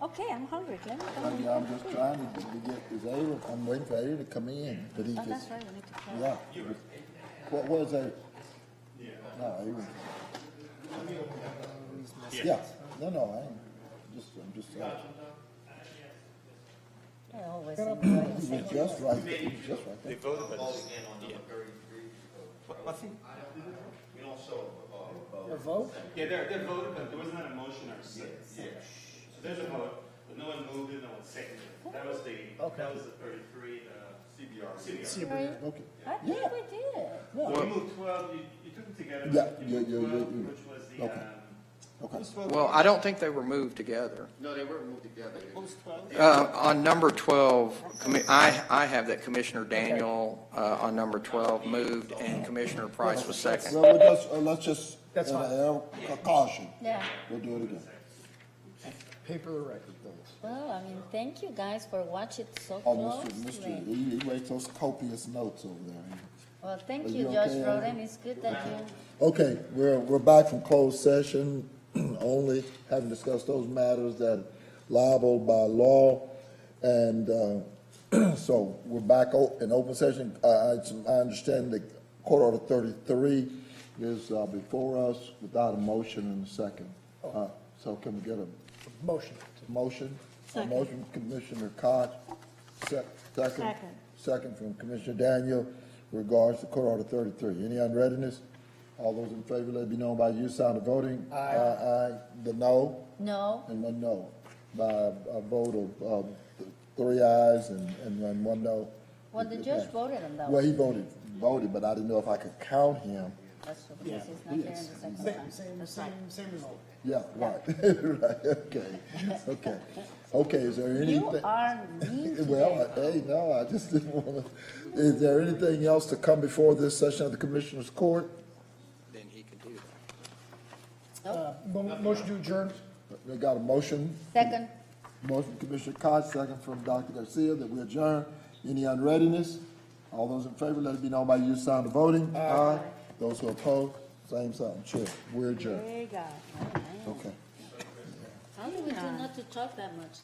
Okay, I'm hungry. Let me I mean, I'm just trying to get his Ava. I'm waiting for Ava to come in, but he Oh, just. that's right, we need to try. Yeah. What was that? No, Ava. Yeah. No, I ain't. I'm just saying. I always He was just right there. He was just right there. They voted, but I think we don't show A vote? Yeah, they're voted, but there was not a motion or second. So there's a vote, but no one moved it, no one seconded it. That was the 33, CBR. Okay. I think we did. So we moved 12, you took them together. Yeah, You moved 12, which was the, Okay. Okay. Well, I don't think they were moved together. No, they weren't moved together. On number 12, I have that Commissioner Daniel on number 12 moved and Commissioner Price was second. Well, let's just, That's fine. caution. Yeah. We'll do it again. Paper the record, please. Well, I mean, thank you guys for watching so Oh, closely. he writes those copious notes over there. Well, thank Are you, you Judge okay, Roden. It's good that you, Okay, we're back from closed session, only having discussed those matters that liable by law. And so we're back in open session. I understand that Court Order 33 is before us without a motion and a second. So can we get a Motion. motion? Second. A motion from Commissioner Koch, second from Commissioner Daniel, regards to Court Order 33. Any unreadiness? All those in favor, let it be known by use sound of voting. Aye. Aye. The no? no, And one no. By a vote of 3 ayes and one no. well, the judge voted on that Well, one. he voted, but I didn't know if I could count him. That's what, because he's not here in the second time. Same result. Yeah, right, right, okay, is there anything? You are mean Well, today. hey, no, I just didn't want to, is there anything else to come before this session of the Commissioners Court? Then he can do that. Motion to adjourn. We got a motion, Second, motion from Commissioner Koch, second from Dr. Garcia, that we adjourn. Any unreadiness? All those in favor, let it be known by use sound of voting. Aye. Those who oppose, same sign. Chair, we're adjourned. there you go. Okay. How do we do not to talk that much?